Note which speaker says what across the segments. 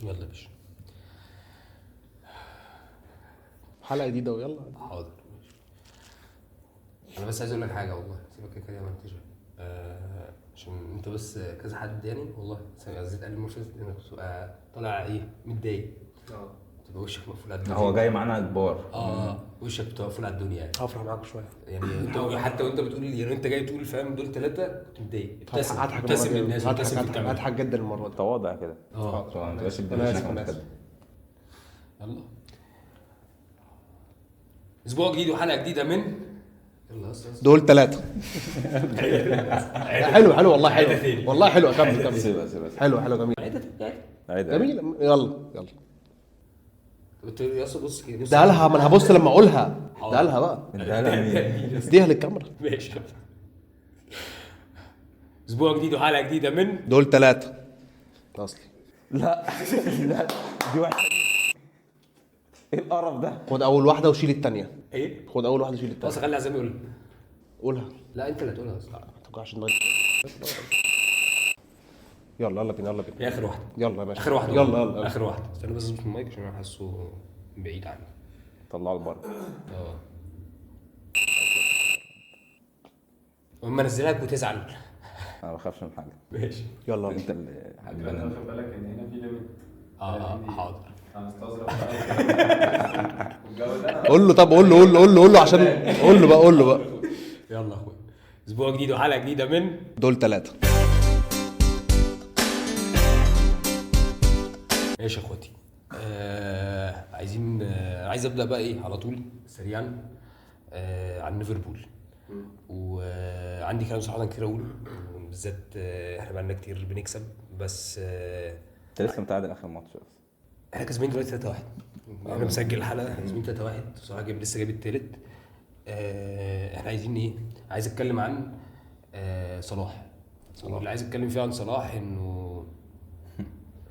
Speaker 1: يلا يا باشا.
Speaker 2: حلقه جديده ويلا.
Speaker 1: حاضر. انا بس عايز اقول لك حاجه والله، سيبك كده ما انتش عشان انت بس كذا حد يعني والله زيت قال لي مرشد انك تبقى طالع ايه متضايق. تبقى وشك مقفول على الدنيا.
Speaker 3: هو جاي معانا كبار.
Speaker 1: وشك بتبقى مقفول على الدنيا يعني.
Speaker 2: هفرح معاكم شويه
Speaker 1: يعني انت حتى وانت بتقول يعني انت جاي تقول فاهم دول ثلاثه كنت متضايق. ابتسم للناس، ابتسم في الكاميرا.
Speaker 2: هضحك جدا المره دي.
Speaker 3: تواضع كده.
Speaker 1: اه
Speaker 3: ما تبقاش
Speaker 2: انا اسف.
Speaker 1: يلا. اسبوع جديد وحلقه جديده من يلا
Speaker 2: دول 3. حلو والله حلو والله حلو. كمل
Speaker 3: سيبها
Speaker 2: حلو جميل جميل. يلا
Speaker 1: قلت له يا اسطى بص كده
Speaker 2: ده لها. ما انا هبص لما اقولها. ده لها بقى.
Speaker 3: ده مين؟
Speaker 2: اديها للكاميرا.
Speaker 1: ماشي. اسبوع جديد وحلقه جديده من
Speaker 2: دول 3 اصلي.
Speaker 3: لا دي واحده. ايه القرف ده؟
Speaker 2: خد اول واحده وشيل الثانيه.
Speaker 1: ايه؟
Speaker 2: خد اول واحده وشيل الثانيه.
Speaker 1: خلاص خلي عزام يقول.
Speaker 2: قولها.
Speaker 1: لا انت اللي هتقولها اصلا.
Speaker 2: ما توجعش دماغك. يلا بينا
Speaker 1: يا اخر واحده.
Speaker 2: يلا يا باشا.
Speaker 1: اخر واحده.
Speaker 2: يلا
Speaker 1: اخر واحده. استنى بس اظبط المايك عشان انا حاسه بعيد عني.
Speaker 3: طلعوا لبره.
Speaker 1: وما انزلها وتزعل.
Speaker 3: انا ما بخافش من حاجه.
Speaker 1: ماشي.
Speaker 2: يلا
Speaker 3: انت اللي
Speaker 4: حبيبي انا واخد بالك ان هنا في ليميت.
Speaker 1: حاضر.
Speaker 4: هنستظرف والجو ده.
Speaker 2: قول له. طب قول له عشان قول له بقى.
Speaker 1: يلا يا اخويا. اسبوع جديد وحلقه جديده من
Speaker 2: دول 3.
Speaker 1: ماشي يا اخواتي. عايز ابدا بقى ايه على طول سريعا عن ليفربول. وعندي كلام صراحه كتير اقوله بالذات. احنا بقالنا كتير بنكسب بس
Speaker 3: انت لسه متعادل اخر ماتش اصلا.
Speaker 1: احنا كسبين دلوقتي 3-1. انا مسجل الحلقه احنا كسبين 3-1 بصراحه. لسه جايب الثالث. احنا عايزين ايه؟ عايز اتكلم عن صلاح. اللي عايز اتكلم فيه عن صلاح انه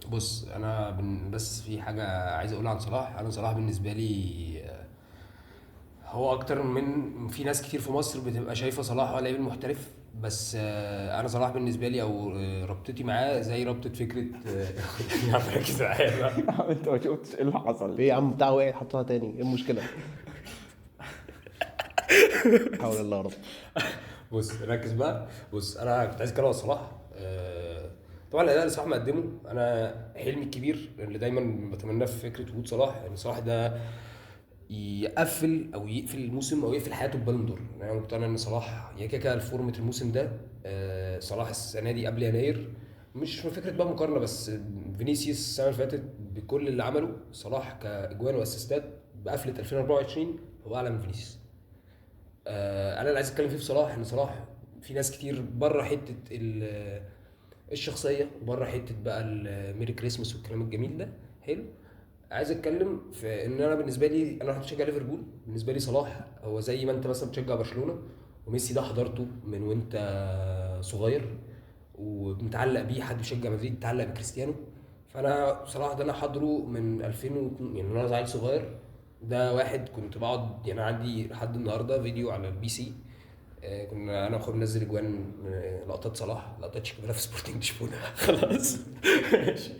Speaker 1: بص انا بس في حاجه عايز اقولها عن صلاح. انا صلاح بالنسبه لي هو اكتر من في ناس كتير في مصر بتبقى شايفه صلاح هو لعيب المحترف. بس انا صلاح بالنسبه لي او ربطتي معاه زي ربطه فكره يا ركز معايا بقى.
Speaker 3: انت ما شفتش ايه اللي حصل؟
Speaker 2: ايه يا عم بتاعه ايه؟ حطها تاني. ايه المشكله؟ حول الله يا رب.
Speaker 1: بص ركز بقى. بص انا كنت عايز اتكلم عن صلاح. طبعا الاداء اللي صلاح مقدمه انا حلمي الكبير اللي دايما بتمناه في فكره وجود صلاح ان صلاح ده يقفل او يقفل الموسم او يقفل حياته ببالون دور. انا مقتنع ان صلاح يا كده الفورمه الموسم ده. صلاح السنه دي قبل يناير مش فكره بقى مقارنه بس فينيسيوس السنه اللي فاتت بكل اللي عمله صلاح كاجوان واسيستات بقفله 2024 هو اعلى من فينيسيوس. انا اللي عايز اتكلم فيه في صلاح ان صلاح في ناس كتير بره حته الشخصيه بره حته بقى الميري كريسماس والكلام الجميل ده حلو. عايز اتكلم في ان انا بالنسبه لي انا بشجع ليفربول. بالنسبه لي صلاح هو زي ما انت مثلا بتشجع برشلونه وميسي ده حضرته من وانت صغير ومتعلق بيه. حد بيشجع مدريد متعلق بكريستيانو. فانا صلاح ده انا حاضره من 2002 يعني وانا عيل صغير. ده واحد كنت بقعد يعني عندي لحد النهارده فيديو على البي سي. كنا انا واخويا بننزل اجوان لقطات صلاح لقطات شيكابالا في سبورتنج لشبونه. خلاص ماشي.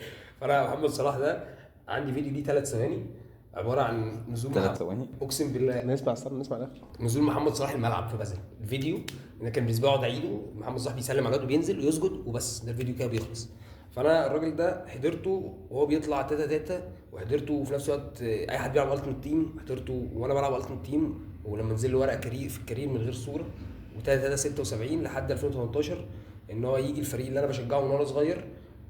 Speaker 1: فانا محمد صلاح ده عندي فيديو ليه 3 ثواني عباره عن نزول
Speaker 3: 3 ثواني
Speaker 1: اقسم بالله
Speaker 2: نسمع الاخر.
Speaker 1: نزول محمد صلاح الملعب في بازل. الفيديو انا كان بالنسبه لي اقعد اعيده. محمد صلاح بيسلم على الواد وبينزل ويسجد وبس. ده الفيديو كده بيخلص. فانا الراجل ده حضرته وهو بيطلع تاتا وحضرته في نفس الوقت اي حد بيلعب التيمت تيم حضرته وانا بلعب التيمت تيم. ولما نزل له ورقه كارير في الكارير من غير صوره وتاتا 76 لحد 2018 ان هو يجي الفريق اللي انا بشجعه من وانا صغير.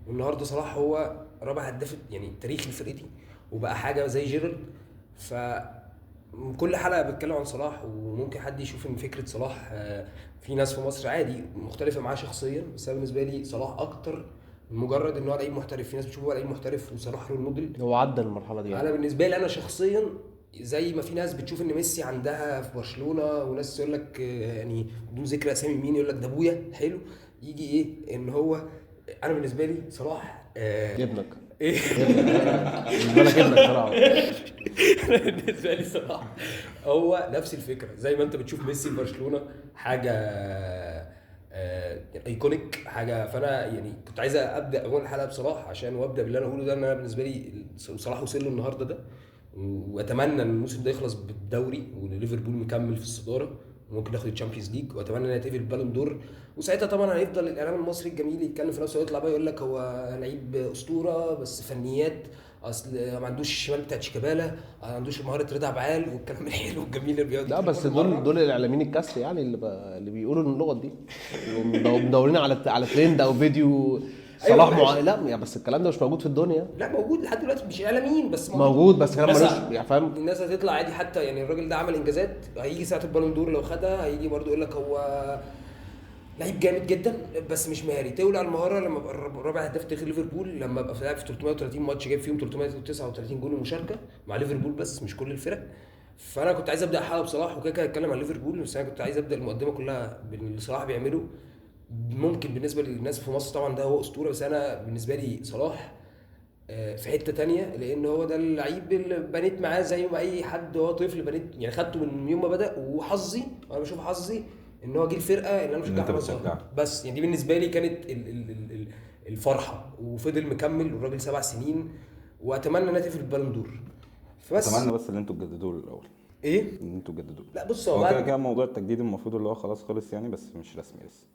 Speaker 1: والنهارده صلاح هو رابع هداف يعني تاريخ لفرقتي وبقى حاجه زي جيرارد. ف كل حلقه بتكلم عن صلاح وممكن حد يشوف ان فكره صلاح في ناس في مصر عادي مختلفه معاه شخصيا. بس انا بالنسبه لي صلاح اكتر من مجرد ان هو لعيب محترف. في ناس بتشوفه لعيب محترف وصلاح رول موديل.
Speaker 2: هو عدى المرحله دي يعني.
Speaker 1: انا بالنسبه لي انا شخصيا زي ما في ناس بتشوف ان ميسي عندها في برشلونه وناس يقول لك يعني بدون ذكر اسامي مين يقول لك ده ابويا حلو. يجي ايه ان هو انا بالنسبه لي صلاح
Speaker 2: ابنك
Speaker 1: ايه
Speaker 2: بالنسبه لك ابنك بصراحه.
Speaker 1: بالنسبه لي صراحه هو نفس الفكره، زي ما انت بتشوف ميسي في برشلونه حاجه ايكونيك حاجه. فانا يعني كنت عايز ابدا اول حلقه بصراحه عشان وابدا باللي انا اقوله ده، ان انا بالنسبه لي صلاح وصل له النهارده ده، واتمنى ان الموسم ده يخلص بالدوري وان ليفربول مكمل في الصداره وممكن ياخد الشامبيونز ليج، واتمنى ان يتقفل البالون دور. وساعتها طبعا هيفضل الاعلام المصري الجميل يتكلم في نفسه ويطلع بقى يقول لك هو لعيب اسطوره بس فنيات، اصل ما عندوش الشمال بتاعت شيكابالا، ما عندوش مهاره رضا عبعال والكلام الحلو الجميل اللي بيقعد
Speaker 2: لا
Speaker 1: يتكلم
Speaker 2: بس
Speaker 1: كل مرة.
Speaker 2: دول الاعلاميين الكاست يعني اللي بيقولوا اللغه دي مدورين على ترند او فيديو صلاح
Speaker 1: ماشي.
Speaker 2: لا يعني، بس الكلام ده مش موجود في الدنيا.
Speaker 1: لا موجود لحد دلوقتي، مش اعلاميين بس
Speaker 2: موجود بس كلام
Speaker 1: الناس
Speaker 2: ملوش يعني فاهم.
Speaker 1: الناس هتطلع عادي حتى، يعني الراجل ده عمل انجازات، هيجي ساعه البالون دور لو خدها هيجي برضو يقول لك هو لعيب جامد جدا بس مش مهاري. تولع المهاره لما ابقى رابع هداف تاريخ ليفربول، لما ابقى لاعب في 330 ماتش جايب فيهم 339 جول مشاركه مع ليفربول بس مش كل الفرق. فانا كنت عايز ابدا حلقه بصلاح وكده كده هتكلم عن ليفربول، بس انا كنت عايز ابدا المقدمه كلها باللي صلاح بيعمله. ممكن بالنسبه للناس في مصر طبعا ده هو اسطوره، بس انا بالنسبه لي صلاح في حته تانية، لان هو ده اللعيب اللي بنيت معاه زي ما اي حد هو طفل بنيت، يعني خدته من يوم ما بدا. وحظي انا بشوف حظي ان هو جه الفرقه اللي انا
Speaker 3: إن أنت
Speaker 1: بشجعها
Speaker 3: بتشجعها.
Speaker 1: بس. يعني دي بالنسبه لي كانت الفرحه، وفضل مكمل والراجل 7 سنين، واتمنى انها تقفل البالون دور. فبس
Speaker 3: اتمنى بس ان انتوا تجددوا له الاول،
Speaker 1: ايه
Speaker 3: ان انتوا تجددوا.
Speaker 1: لا بص هو
Speaker 3: هو كده
Speaker 1: بعد
Speaker 3: كده موضوع التجديد المفروض اللي هو خلاص خلص يعني، بس مش رسمي لسه،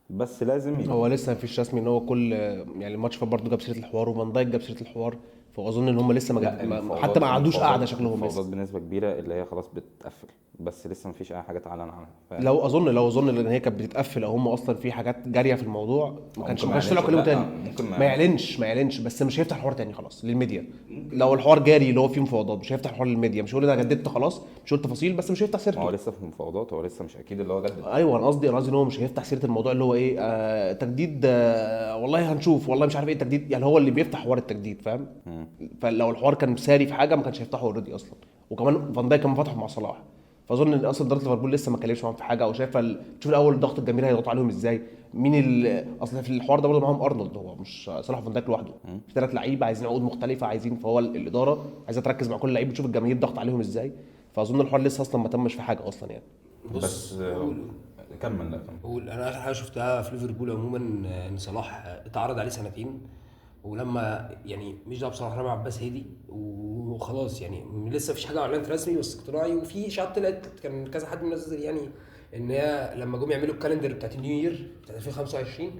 Speaker 3: بس لازم يبقى.
Speaker 2: هو لسه مفيش رسمي ان هو كل يعني الماتش فات برضه جاب سيره الحوار وفان دايك جاب سيره الحوار، فاظن ان هم لسه حتى ما قعدوش قاعده شكلهم
Speaker 3: المفاوضات
Speaker 2: لسه.
Speaker 3: بنسبه كبيره اللي هي خلاص بتقفل، بس لسه مفيش اي حاجه تعلن عنها.
Speaker 2: لو اظن ان هي كانت بتتقفل او هم اصلا في حاجات جاريه في الموضوع ما كانش طلعوا كلمه تاني.
Speaker 3: ممكن
Speaker 2: ما يعلنش بس مش هيفتح الحوار تاني خلاص للميديا. لو الحوار جاري اللي هو فيه مفاوضات مش هيفتح الحوار للميديا، مش هيقول انا جددت خلاص، مش هيقول تفاصيل بس مش هيفتح
Speaker 3: ما هو
Speaker 2: سيرته.
Speaker 3: لسه في مفاوضات، هو لسه مش اكيد اللي هو جدد.
Speaker 2: ايوه انا قصدي ان هو مش هيفتح سيره الموضوع اللي هو ايه تجديد والله هنشوف والله مش عارف ايه التجديد، يعني هو اللي بيفتح حوار التجديد فاهم. فلو الحوار كان ساري في حاجه ما كانش هيفتحه اوريدي اصلا. وكمان فان دايك كان فتحه مع صلاح، فاظن ان اصلا اداره ليفربول لسه ما اتكلمش معاهم في حاجه، او شايفه تشوف الاول ضغط الجماهير هيضغط عليهم ازاي. مين اصلا في الحوار ده برضه معاهم ارنولد، هو مش صلاح فان دايك لوحده، في 3 لعيبه عايزين عقود مختلفه عايزين، فهو الاداره عايزه تركز مع كل لعيب وتشوف الجماهير ضغط عليهم ازاي. فاظن الحوار لسه اصلا ما تمش في حاجه اصلا يعني.
Speaker 3: بس كمل. لا كمل.
Speaker 1: قول. انا اخر حاجه شفتها في ليفربول عموما ان صلاح اتعرض عليه سنتين، ولما يعني مش ده بصراحه رامي عباس هدي وخلاص، يعني لسه مفيش حاجه اعلنت رسمي بس اقتراعي، وفي اشاعات طلعت كان كذا حد منزل يعني ان هي لما جم يعملوا الكالندر بتاعت النيو يير بتاعت 2025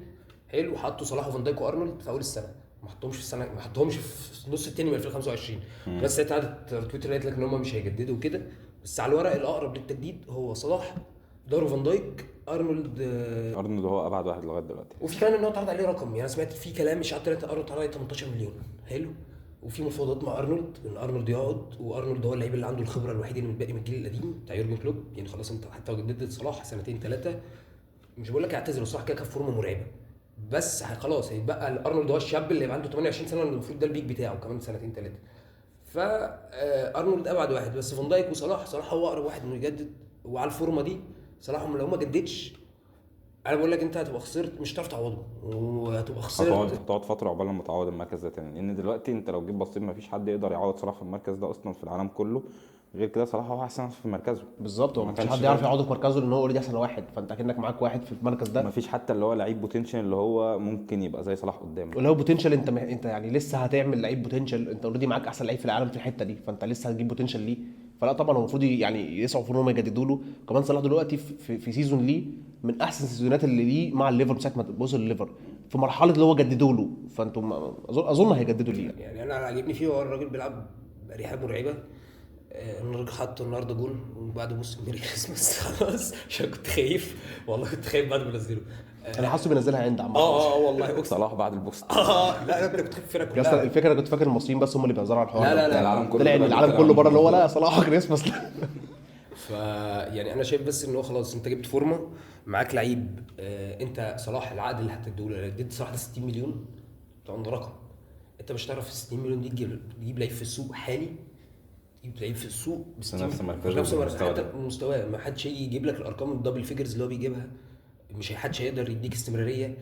Speaker 1: حلو، حطوا صلاح وفان دايك وارنولد في اول السنه، ما حطهمش في السنه، ما حطهمش في النص الثاني من 2025. بس ساعتها قعدت تويتر قالت لك ان هم مش هيجددوا وكده، بس على الورق الاقرب للتجديد هو صلاح، دارو فان دايك، ارنولد.
Speaker 3: ارنولد هو ابعد واحد لغايه دلوقتي.
Speaker 1: وفي كمان ان هو اتعرض عليه رقم، يعني انا سمعت في كلام مش عارف ارنولد اتعرض عليه 18 مليون حلو، وفي مفاوضات مع ارنولد ان ارنولد يقعد، وارنولد هو اللعيب اللي عنده الخبره الوحيده اللي متبقي من الجيل القديم بتاع يورجن كلوب. يعني خلاص انت حتى لو جددت صلاح سنتين 3 مش بقول لك اعتزل، صلاح كده كان فورمه مرعبه، بس خلاص هيتبقى ارنولد هو الشاب اللي يبقى عنده 28 سنه المفروض ده البيك بتاعه كمان سنتين 3. فارنولد ابعد واحد، بس فان دايك وصلاح، صلاح هو اقرب واحد انه يجدد وعلى الفورمه دي. صلاح لو ما جددش انا بقول لك انت هتبقى خسرت، مش هتعرف تعوضه، وهتبقى خسرت.
Speaker 3: هتقعد فتره عقبال ما تعوض المركز ده تاني، لان دلوقتي انت لو جيت بصيت ما فيش حد يقدر يعوض صلاح في المركز ده اصلا في العالم كله. غير كده صلاح هو احسن في مركزه
Speaker 2: بالظبط، هو
Speaker 3: ما
Speaker 2: ما كانش
Speaker 3: كانش
Speaker 2: حد يعرف
Speaker 3: ده.
Speaker 2: يقعد في مركزه لان هو اوريدي احسن واحد، فانت اكنك معاك واحد في المركز ده.
Speaker 3: ما فيش حتى اللي هو لعيب بوتنشال اللي هو ممكن يبقى زي صلاح قدامه.
Speaker 2: ولو بوتنشال انت يعني لسه هتعمل لعيب بوتنشال، انت اوريدي معاك احسن لعيب في العالم في الحته دي، فانت لسه هتجيب بوتنشال ليه. فلا طبعا هو المفروض يعني يسعوا في ان هم يجددوا له. كمان صلاح دلوقتي في سيزون ليه من احسن السيزونات اللي ليه مع الليفر، ساعه ما وصل الليفر في مرحله اللي هو جددوا له، فانتم اظن هيجددوا ليه.
Speaker 1: يعني انا عاجبني فيه هو الراجل بيلعب بريحه مرعبه. الراجل حط النهارده جول وبعد بص ميري كريسماس خلاص عشان كنت خايف، والله كنت خايف بعد ما نزله.
Speaker 2: انا حاسه بينزلها عند عم
Speaker 1: والله اقسم.
Speaker 3: صلاح بعد البوست.
Speaker 1: لا انت كنت خايف الفرقه
Speaker 2: يا اسطى
Speaker 1: كلها.
Speaker 2: الفكره انا كنت فاكر المصريين بس هم اللي بيهزروا على الحوار
Speaker 1: لا، لا، لا.
Speaker 3: العالم كله
Speaker 2: طلع ان
Speaker 3: بدأ
Speaker 2: العالم
Speaker 3: يتكلم
Speaker 2: كله بره
Speaker 3: عن
Speaker 2: اللي هو
Speaker 3: الموضوع.
Speaker 2: لا صلاح كريسماس لا.
Speaker 1: يعني انا شايف بس ان هو خلاص انت جبت فورمه معاك لعيب. انت صلاح العقد اللي هتديه له اديت صلاح ده 60 مليون طبعا ده رقم، انت مش هتعرف في 60 مليون دي تجيب لعيب في السوق حالي، تجيب لعيب في السوق
Speaker 3: بس نفس مركزه
Speaker 1: نفس
Speaker 3: والمستوى ده.
Speaker 1: مستواه. ما حدش هيجي يجيب لك الارقام الدبل فيجرز اللي هو بيجيبها، مش حدش هيقدر يديك استمراريه.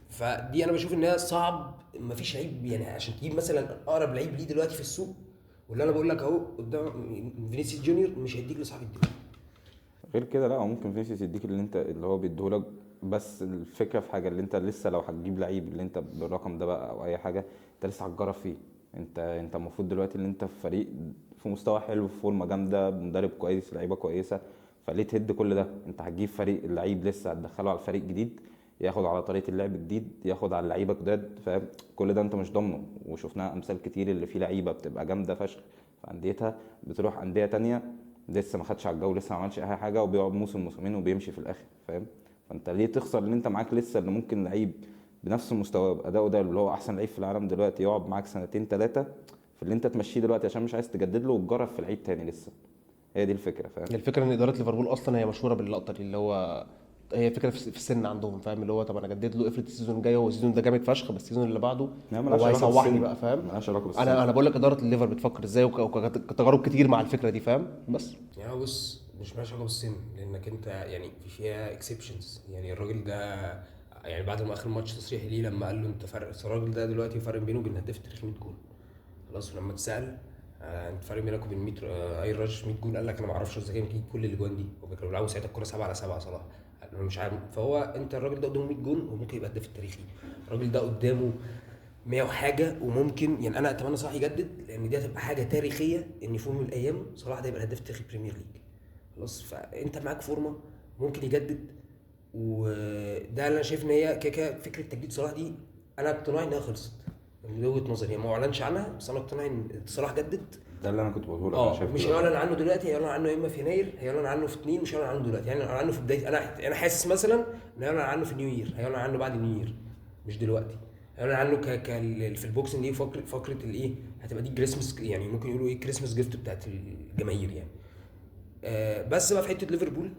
Speaker 1: فدي انا بشوف ان هي صعب، مفيش لعيب يعني عشان تجيب مثلا اقرب لعيب ليه دلوقتي في السوق، واللي انا بقول لك اهو قدام فينيسيوس جونيور مش هيديك لصاحب الدوري.
Speaker 3: غير كده لا، هو ممكن فينيسيوس يديك اللي هو بيديهولك، بس الفكره في حاجه اللي انت لسه لو هتجيب لعيب اللي انت بالرقم ده بقى او اي حاجه انت لسه هتجرب فيه. انت المفروض دلوقتي اللي انت في فريق في مستوى حلو، في فورمه جامده، مدرب كويس، لعيبه كويسه، فليه تهد كل ده؟ انت هتجيب فريق اللعيب لسه هتدخله على فريق جديد، ياخد على طريقه اللعب الجديد، ياخد على اللعيبه جداد، فاهم؟ كل ده انت مش ضامنه. وشفناها امثال كتير اللي فيه لعيبه بتبقى جامده فشخ في انديتها، بتروح انديه تانية لسه ما خدش على الجو، لسه ما عملش اي حاجه، وبيقعد موسم موسمين وبيمشي في الاخر، فاهم؟ فانت ليه تخسر اللي انت معاك لسه، اللي ممكن لعيب بنفس المستوى بادائه ده اللي هو احسن لعيب في العالم دلوقتي يقعد معاك سنتين ثلاثه في اللي انت تمشيه دلوقتي عشان مش عايز تجدد له وتجرب في لعيب تاني لسه. هي دي الفكره، فاهم؟
Speaker 2: الفكره ان اداره ليفربول اصلا هي مشهوره باللقطه دي، اللي هو هي فكره في السن عندهم، فاهم؟ اللي هو طب انا اجدد له افرض السيزون الجاي هو السيزون ده جامد فشخ، بس السيزون اللي بعده
Speaker 3: لا، ملهاش
Speaker 2: هو
Speaker 3: علاقة
Speaker 2: هيسوحني
Speaker 3: بالسن.
Speaker 2: بقى، فاهم؟
Speaker 3: ملهاش علاقة بالسن.
Speaker 2: انا بقول لك اداره الليفر بتفكر ازاي وكتجارب كتير مع الفكره دي، فاهم؟ بس
Speaker 1: يعني هو بص مش مالهاش علاقه بالسن، لانك انت يعني فيها اكسبشنز. يعني الراجل ده يعني بعد ما اخر ماتش تصريح ليه لما قال له انت فرق الراجل ده دلوقتي فرق بينه وبين الهداف التاريخي 100 جول. خلاص لما اتسال انت فرق بينك وبين 100 اي راجل 100 جول، قال لك انا ما اعرفش ازاي كان يجيب كل الاجوان دي، هو كانوا بيلعبوا ساعتها الكوره 7-7 صلاح، انا مش عارف. فهو انت الراجل ده قدامه 100 جول وممكن يبقى الهداف التاريخي. الراجل ده قدامه 100 وحاجه، وممكن يعني انا اتمنى صلاح يجدد، لان دي هتبقى حاجه تاريخيه ان في يوم من الايام صلاح ده يبقى الهداف التاريخي بريمير ليج. خلاص فانت معاك فورمه ممكن يجدد، وده اللي انا شايف ان هي كده فكره تجديد صلاح دي انا اقتناعي انها خلصت من وجهه نظري. هي ما اعلنش عنها بس انا اقتناعي ان صلاح جدد.
Speaker 3: ده اللي انا كنت بقوله لك. انا شايف
Speaker 1: مش
Speaker 3: كده.
Speaker 1: هيعلن عنه دلوقتي، هيعلن عنه يا اما في يناير، هيعلن عنه في 2، مش هيعلن عنه دلوقتي، يعني هيعلن عنه في بدايه. انا حاسس مثلا ان هيعلن عنه في نيو يير، هيعلن عنه بعد نيو يير مش دلوقتي. هيعلن عنه في البوكسنج دي فقره الايه هتبقى دي كريسمس، يعني ممكن يقولوا ايه كريسمس جيفت بتاعت الجماهير يعني. بس بقى في حته ليفربول،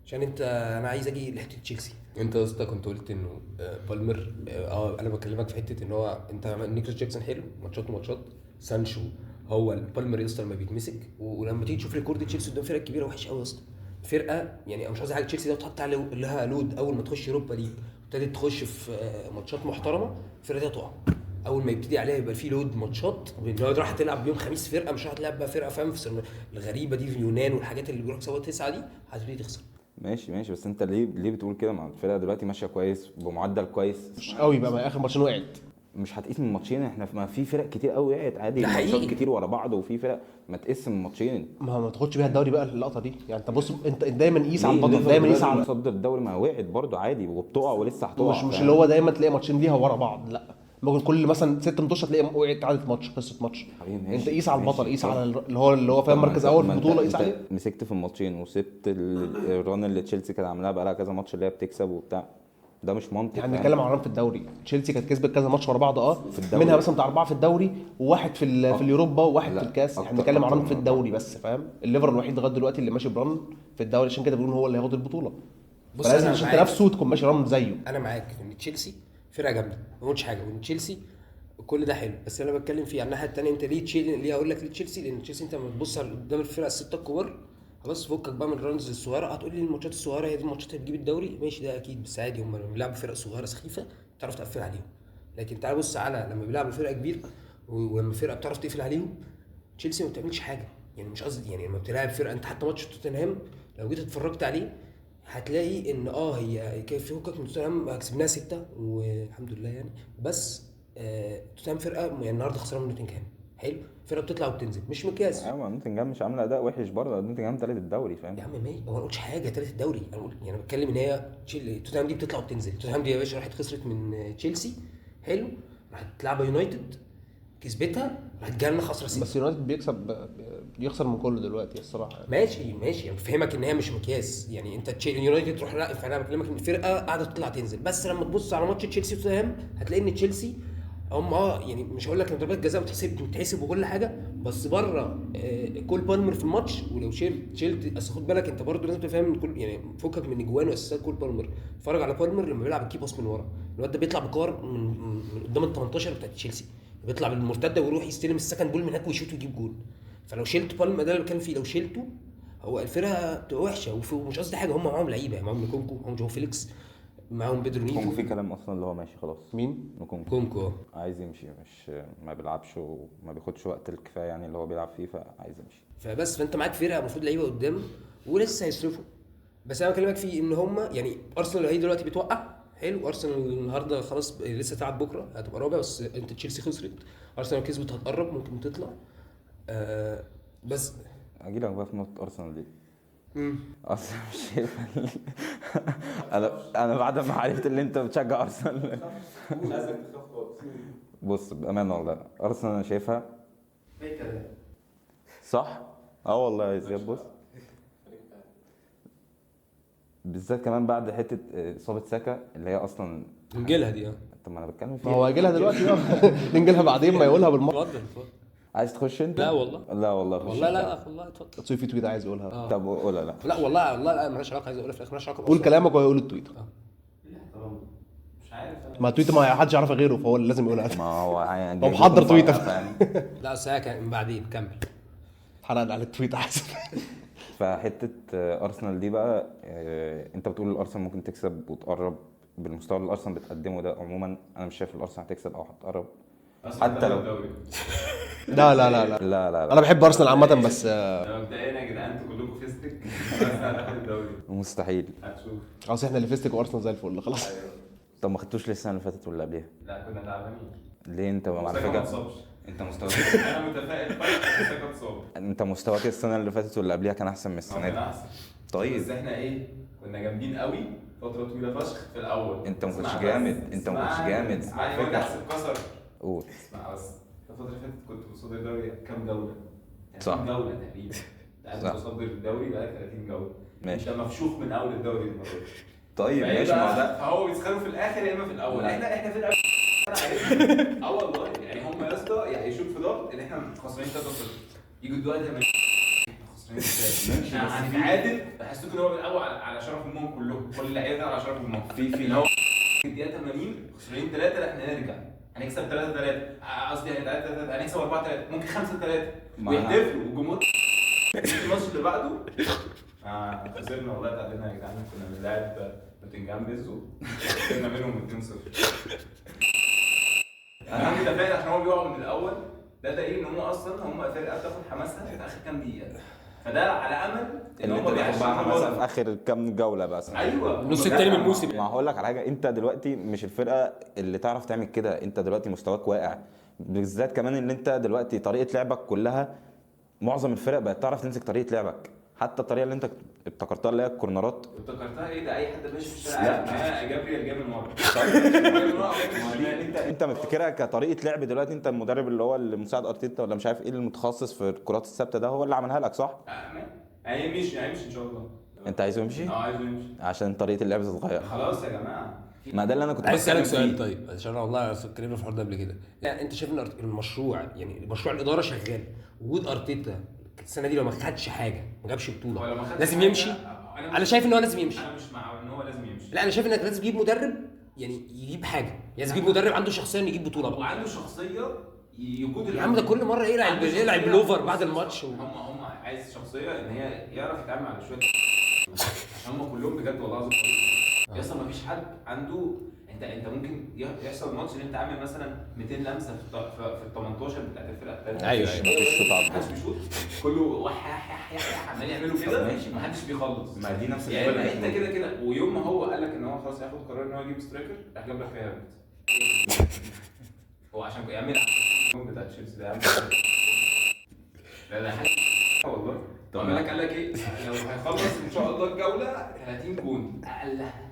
Speaker 1: عشان انا عايز اجي لحته تشيلسي. انت يا اسطى كنت قلت انه بالمر، انا بكلمك في حته ان هو انت نيكلاس جاكسون حلو ماتشات وماتشات، سانشو هو بالمر يا اسطى لما بيتمسك، ولما تيجي تشوف ريكورد تشيلسي قدام فرقه كبيره وحش قوي يا اسطى. فرقه يعني مش قصدي حاجه، تشيلسي ده بتحط عليها لها لود اول ما تخش اوروبا ليج وابتدت تخش في ماتشات محترمه، الفرقه دي هتقع اول ما يبتدي عليها يبقى في لود ماتشات. لو راح تلعب يوم خميس فرقه مش هتلعب بقى فرقه، فاهم؟ في الغريبه دي في اليونان والحاجات اللي بيروح سوا 9 دي هتبتدي تخسر.
Speaker 3: ماشي بس انت ليه بتقول كده؟ مع الفرقه دلوقتي ماشيه كويس بمعدل كويس،
Speaker 2: مش قوي بقى، ما اخر ماتشين وقعت.
Speaker 3: مش هتقيس من ماتشين. احنا ما في فرق كتير قوي وقعت عادي،
Speaker 1: ده
Speaker 3: ماتشات
Speaker 1: حقيقي.
Speaker 3: كتير ورا بعض، وفي فرق ما تقيس من ماتشين.
Speaker 2: ما تاخدش بيها الدوري بقى اللقطه دي، يعني انت بص انت دايما قيس على
Speaker 3: ليه؟
Speaker 2: البطل،
Speaker 3: ليفربول
Speaker 2: دايما قيس
Speaker 3: دلوقتي
Speaker 2: على
Speaker 3: متصدر الدوري، ما وقعت برضو عادي وبتقع ولسه هتقع.
Speaker 2: مش
Speaker 3: فاهم؟
Speaker 2: اللي هو دايما تلاقي ماتشين ليها ورا بعض، لا ممكن كل مثلا 6 ماتشات تلاقي وقعت عدت ماتش خسرت ماتش.
Speaker 3: حبيبي ماشي،
Speaker 2: انت قيس على البطل،
Speaker 3: ماشي.
Speaker 2: قيس
Speaker 3: طب-
Speaker 2: على اللي هو فاهم
Speaker 3: طب ما
Speaker 2: مركز
Speaker 3: انت-
Speaker 2: اول في
Speaker 3: ما انت-
Speaker 2: البطوله، قيس
Speaker 3: انت
Speaker 2: عليه.
Speaker 3: مسكت في الماتشين وسبت الران اللي تشيلسي كانت عاملاها بقى لها كذا ماتش اللي هي بتكسب وبتاع، ده مش منطق.
Speaker 2: يعني
Speaker 3: فاهم؟
Speaker 2: نتكلم عن رقم في الدوري، تشيلسي كانت كسبت كذا ماتش ورا بعض
Speaker 3: في الدوري.
Speaker 2: منها مثلا بتاع 4 في الدوري وواحد في اليوروبا وواحد
Speaker 3: لا،
Speaker 2: في الكاس. احنا
Speaker 3: أكتر-
Speaker 2: بنتكلم عن
Speaker 3: أكتر
Speaker 2: رقم في
Speaker 3: من
Speaker 2: الدوري بس، فاهم؟ الليفر الوحيد لغايه دلوقتي اللي ماشي بران في الدوري، عشان كده بيقولوا هو اللي هياخد البطوله.
Speaker 1: بص
Speaker 2: فلازم
Speaker 1: أنا
Speaker 2: عشان
Speaker 1: معاك.
Speaker 2: تنافسه تكون ماشي ران زيه.
Speaker 1: انا معاك ان تشيلسي فرقه جامده، ما قلتش حاجه، وان تشيلسي كل ده حلو، بس انا بتكلم فيه على الناحيه الثانيه. انت ليه اقول لك ليه تشيلسي؟ لان تشيلسي انت لما تبص قدام الفرق السته الكبار خلاص فكك بقى من الرانز الصغيره. هتقول لي الماتشات الصغيره هي دي الماتشات اللي بتجيب الدوري، ماشي ده اكيد، بس عادي هم لما بيلعبوا فرق صغيره سخيفه بتعرف تقفل عليهم. لكن تعال بص على لما بيلعبوا فرقه كبيره ولما فرقه بتعرف تقفل عليهم، تشيلسي ما بتعملش حاجه. يعني مش قصدي يعني لما بتلعب فرقه، انت حتى ماتش توتنهام لو جيت اتفرجت عليه هتلاقي ان هي كيف فوقك من توتنهام كسبناها 6 والحمد لله يعني. بس توتنهام فرقه يعني النهارده خسرانه من نوتنجهام، حلو، فرقه بتطلع وبتنزل مش مقياس.
Speaker 3: ايوه نوتنجهام مش عامله اداء وحش برضه، نوتنجهام تالت الدوري، فاهم؟
Speaker 1: يا عم ماشي، هو ما قلتش حاجه تالت الدوري، انا قلت يعني بتكلم ان هي توتنهام دي بتطلع وبتنزل. توتنهام دي يا باشا راحت خسرت من تشيلسي، حلو، راحت تلعب يونايتد كسبتها، راحت جالنا خسره 6.
Speaker 2: بس يونايتد بيخسر من كله دلوقتي الصراحه.
Speaker 1: ماشي يعني بفهمك ان هي مش مقياس، يعني انت اليونايتد تروح، لا فانا بكلمك ان الفرقه قاعده تطلع تنزل. بس لما تبص على ماتش تشيلسي وتوتنهام هتلاقي ان تشيلسي هم يعني مش هقول لك ان ضربات جزاء بتحسب وكل حاجه، بس بره كول بالمر في الماتش، ولو شلت اصل خد بالك انت برضه لازم تفهم كل يعني فكك من اجوان واساسات كول بالمر. اتفرج على بالمر لما بيلعب الكي باس من ورا، الواد ده بيطلع بكور من قدام ال 18 بتاعت تشيلسي، بيطلع بالمرتده ويروح يستلم السكند بول من هناك ويشوط ويجيب جول. فلو شلت بالمر ده اللي كان فيه، لو شلته هو الفرقه بتبقى وحشه. ومش قصدي حاجه، هم معاهم لعيبه، معاهم نكونكو، معاهم جو فيليكس، معاهم بيدرو
Speaker 3: كونجو
Speaker 1: نيتو.
Speaker 3: في كلام اصلا اللي هو ماشي خلاص.
Speaker 2: مين؟
Speaker 3: كونجو
Speaker 1: كونكو
Speaker 3: عايز يمشي، مش ما بيلعبش وما بياخدش وقت الكفايه يعني اللي هو بيلعب فيه، فعايز يمشي.
Speaker 1: فبس فانت معاك فرقه المفروض لعيبه قدام ولسه هيصرفوا. بس انا بكلمك في ان هم يعني ارسنال هي دلوقتي بتوقع حلو. ارسنال النهارده خلاص لسه تلعب بكره هتبقى رابع، بس انت تشيلسي خسرت، ارسنال كسبت هتقرب ممكن تطلع. بس
Speaker 3: اجي لك بقى في نقطه ارسنال دي. اصلا مش شايف انا بعد ما عرفت ان انت بتشجع ارسنال بص بامانه والله ارسنال انا شايفها صح. والله يا زياد بص بالذات كمان بعد حته اصابه ساكا اللي هي اصلا
Speaker 1: نجيلها دي.
Speaker 3: طب ما انا بتكلم
Speaker 2: ما
Speaker 3: فيها.
Speaker 2: هو هيجي لها دلوقتي نجي بعدين ما يقولها بالمره.
Speaker 1: اتفضل.
Speaker 3: عايز تخش انت؟
Speaker 1: لا والله.
Speaker 3: لا والله خش
Speaker 1: والله
Speaker 3: انت.
Speaker 1: لا والله اتفضل.
Speaker 2: تصوير في تويت عايز يقولها.
Speaker 3: طب قولها. لا
Speaker 1: لا والله لا مالهاش علاقه، عايز اقولها في الاخر مالهاش علاقه
Speaker 2: قول
Speaker 1: بأرسنال.
Speaker 2: كلامك وهو يقول التويت.
Speaker 4: مش عارف انا.
Speaker 2: ما التويت ما حدش يعرفها غيره فهو اللي لازم يقولها.
Speaker 3: ما هو يعني
Speaker 2: هو محضر تويتر.
Speaker 1: لا اصل كان بعدين كمل.
Speaker 2: حرق على التويت احسن.
Speaker 3: فحته ارسنال دي بقى انت بتقول الارسنال ممكن تكسب وتقرب بالمستوى اللي الارسنال بتقدمه ده. عموما انا مش شايف الارسنال هتكسب او هتقرب حتى لو
Speaker 2: لا
Speaker 3: لا
Speaker 2: انا بحب ارسنال عامه بس
Speaker 4: مبدئيا يا جدعان انتوا كلكم فيستك بس هناخد الدوري
Speaker 3: مستحيل.
Speaker 4: هتشوف.
Speaker 2: خلاص احنا اللي فيستك وارسنال زي الفل خلاص.
Speaker 3: طب ما خدتوش ليه السنه اللي فاتت ولا قبلها؟
Speaker 4: لا كنا تعبانين.
Speaker 3: ليه انت على
Speaker 4: ساكا ما
Speaker 3: فكره
Speaker 4: اتصابش.
Speaker 3: انت مستواك
Speaker 4: انا متفائل بس ساكا اتصاب.
Speaker 3: انت مستواك السنه اللي فاتت واللي قبلها كان احسن من السنه
Speaker 4: كان
Speaker 3: دي.
Speaker 4: احسن.
Speaker 3: طيب
Speaker 4: بس احنا ايه كنا جامدين قوي فتره طويله فشخ في الاول.
Speaker 3: انت ما كنتش
Speaker 4: اسمع
Speaker 3: جامد،
Speaker 4: بس.
Speaker 3: انت ما كنتش جامد.
Speaker 4: اسمعني وانت احسب كسر.
Speaker 3: قول.
Speaker 4: اسمع بس الفتره اللي فاتت كنت مصدر الدوري كام جوله؟
Speaker 3: صح.
Speaker 4: 30 جوله تقريبا. انت
Speaker 3: صح.
Speaker 4: قاعد متصدر الدوري بقالك 30 جوله.
Speaker 3: ماشي.
Speaker 4: انت مفشوخ من اول الدوري المره دي.
Speaker 3: طيب
Speaker 4: فإيه
Speaker 3: ماشي. ما
Speaker 4: بقى؟
Speaker 3: هو ده
Speaker 4: فهو بيسخنوا في الاخر يا اما في الاول.
Speaker 3: لا.
Speaker 4: احنا في الاول والله يعني هم يا اسطى يعيشوك في ضغط ان احنا خسرانين 3-0 يجوا دلوقتي لما احنا خسرانين ازاي؟ احنا هنتعادل بحسوك ان هو من الاول على شرف المهم كلهم، كل اللعيبه على شرف المهم. اللي هو في الدقيقه 80 خسرانين 3 لا احنا هنرجع هنكسب 3-3 قصدي هنتعادل 3-3 هنكسب 4-3 ممكن 5-3 ويحتفلوا والجمهور الماتش اللي بعده خسرنا والله تعادلنا يا جدعان كنا بنلعب نوتنجهام بيزو خسرنا منهم 2-0. انا متفائل عشان هو بيقعوا من الاول ده دليل ان هم اصلا فرقه بتاخد حماسها في اخر كام دقيقه فده على امل ان هم بيعشقوا
Speaker 3: مثلا في اخر كام جوله بس.
Speaker 4: ايوه
Speaker 1: النص التاني من الموسم.
Speaker 3: ما هقول لك على حاجه، انت دلوقتي مش الفرقه اللي تعرف تعمل كده. انت دلوقتي مستواك واقع بالذات كمان ان انت دلوقتي طريقه لعبك كلها معظم الفرق بقت تعرف تمسك طريقه لعبك. حتى الطريقه اللي انت ابتكرتها اللي هي الكورنرات.
Speaker 4: افتكرتها ايه ده اي حد ماشي في الشارع عارف جابريل جاي من ورا
Speaker 3: انت مفتكرها كطريقه لعب دلوقتي. انت المدرب اللي هو المساعد ارتيتا ولا مش عارف ايه المتخصص في الكرات الثابته ده هو اللي عملها لك صح؟
Speaker 4: هيمشي ان شاء الله.
Speaker 3: انت عايزه يمشي؟
Speaker 4: عايزه يمشي
Speaker 3: عشان طريقه اللعب تتغير.
Speaker 4: خلاص يا جماعه.
Speaker 3: ما ده اللي انا كنت
Speaker 1: عايز اسالك
Speaker 3: بتكلم
Speaker 1: سؤال
Speaker 3: فيه.
Speaker 1: طيب عشان انا والله اتكلمنا في الحوار ده قبل كده. يعني انت شايف ان المشروع يعني مشروع الاداره شغال وجود ارتيتا السنه دي لو ما خدش حاجه ما جابش بطوله لازم يمشي. انا شايف ان هو لازم يمشي.
Speaker 4: انا مش مع ان هو لازم يمشي.
Speaker 1: لا انا شايف انك لازم تجيب مدرب يعني يجيب حاجه، لازم تجيب مدرب عنده شخصيه انه يجيب بطوله بقى.
Speaker 4: وعنده شخصيه يقود
Speaker 1: يا عم ده كل مره يلعب بلوفر بعد الماتش
Speaker 4: هم عايز شخصيه ان هي يعرف يتعامل على شويه عشان هم كلهم بجد والله العظيم يا اسطى ما فيش حد عنده. انت ممكن يحصل ماتش ان انت عامل مثلا 200 لمسه في ال 18 بتاعت الفرقه الثانيه.
Speaker 1: ايوه
Speaker 3: مفيش شوط على
Speaker 4: محدش بيشوط كله وح عمال يعملوا كده ماشي محدش بيخلص.
Speaker 3: ما دي نفس
Speaker 4: يعني انت كده ويوم ما هو قال لك ان هو خلاص هياخد قرار ان هو يجيب سترايكر راح جاب لك فيها هو عشان يعمل بتاع تشيلسي ده لا حاجه والله. طب مالك قال لك ايه لو هيخلص ان شاء الله الجوله 30 جون اقلها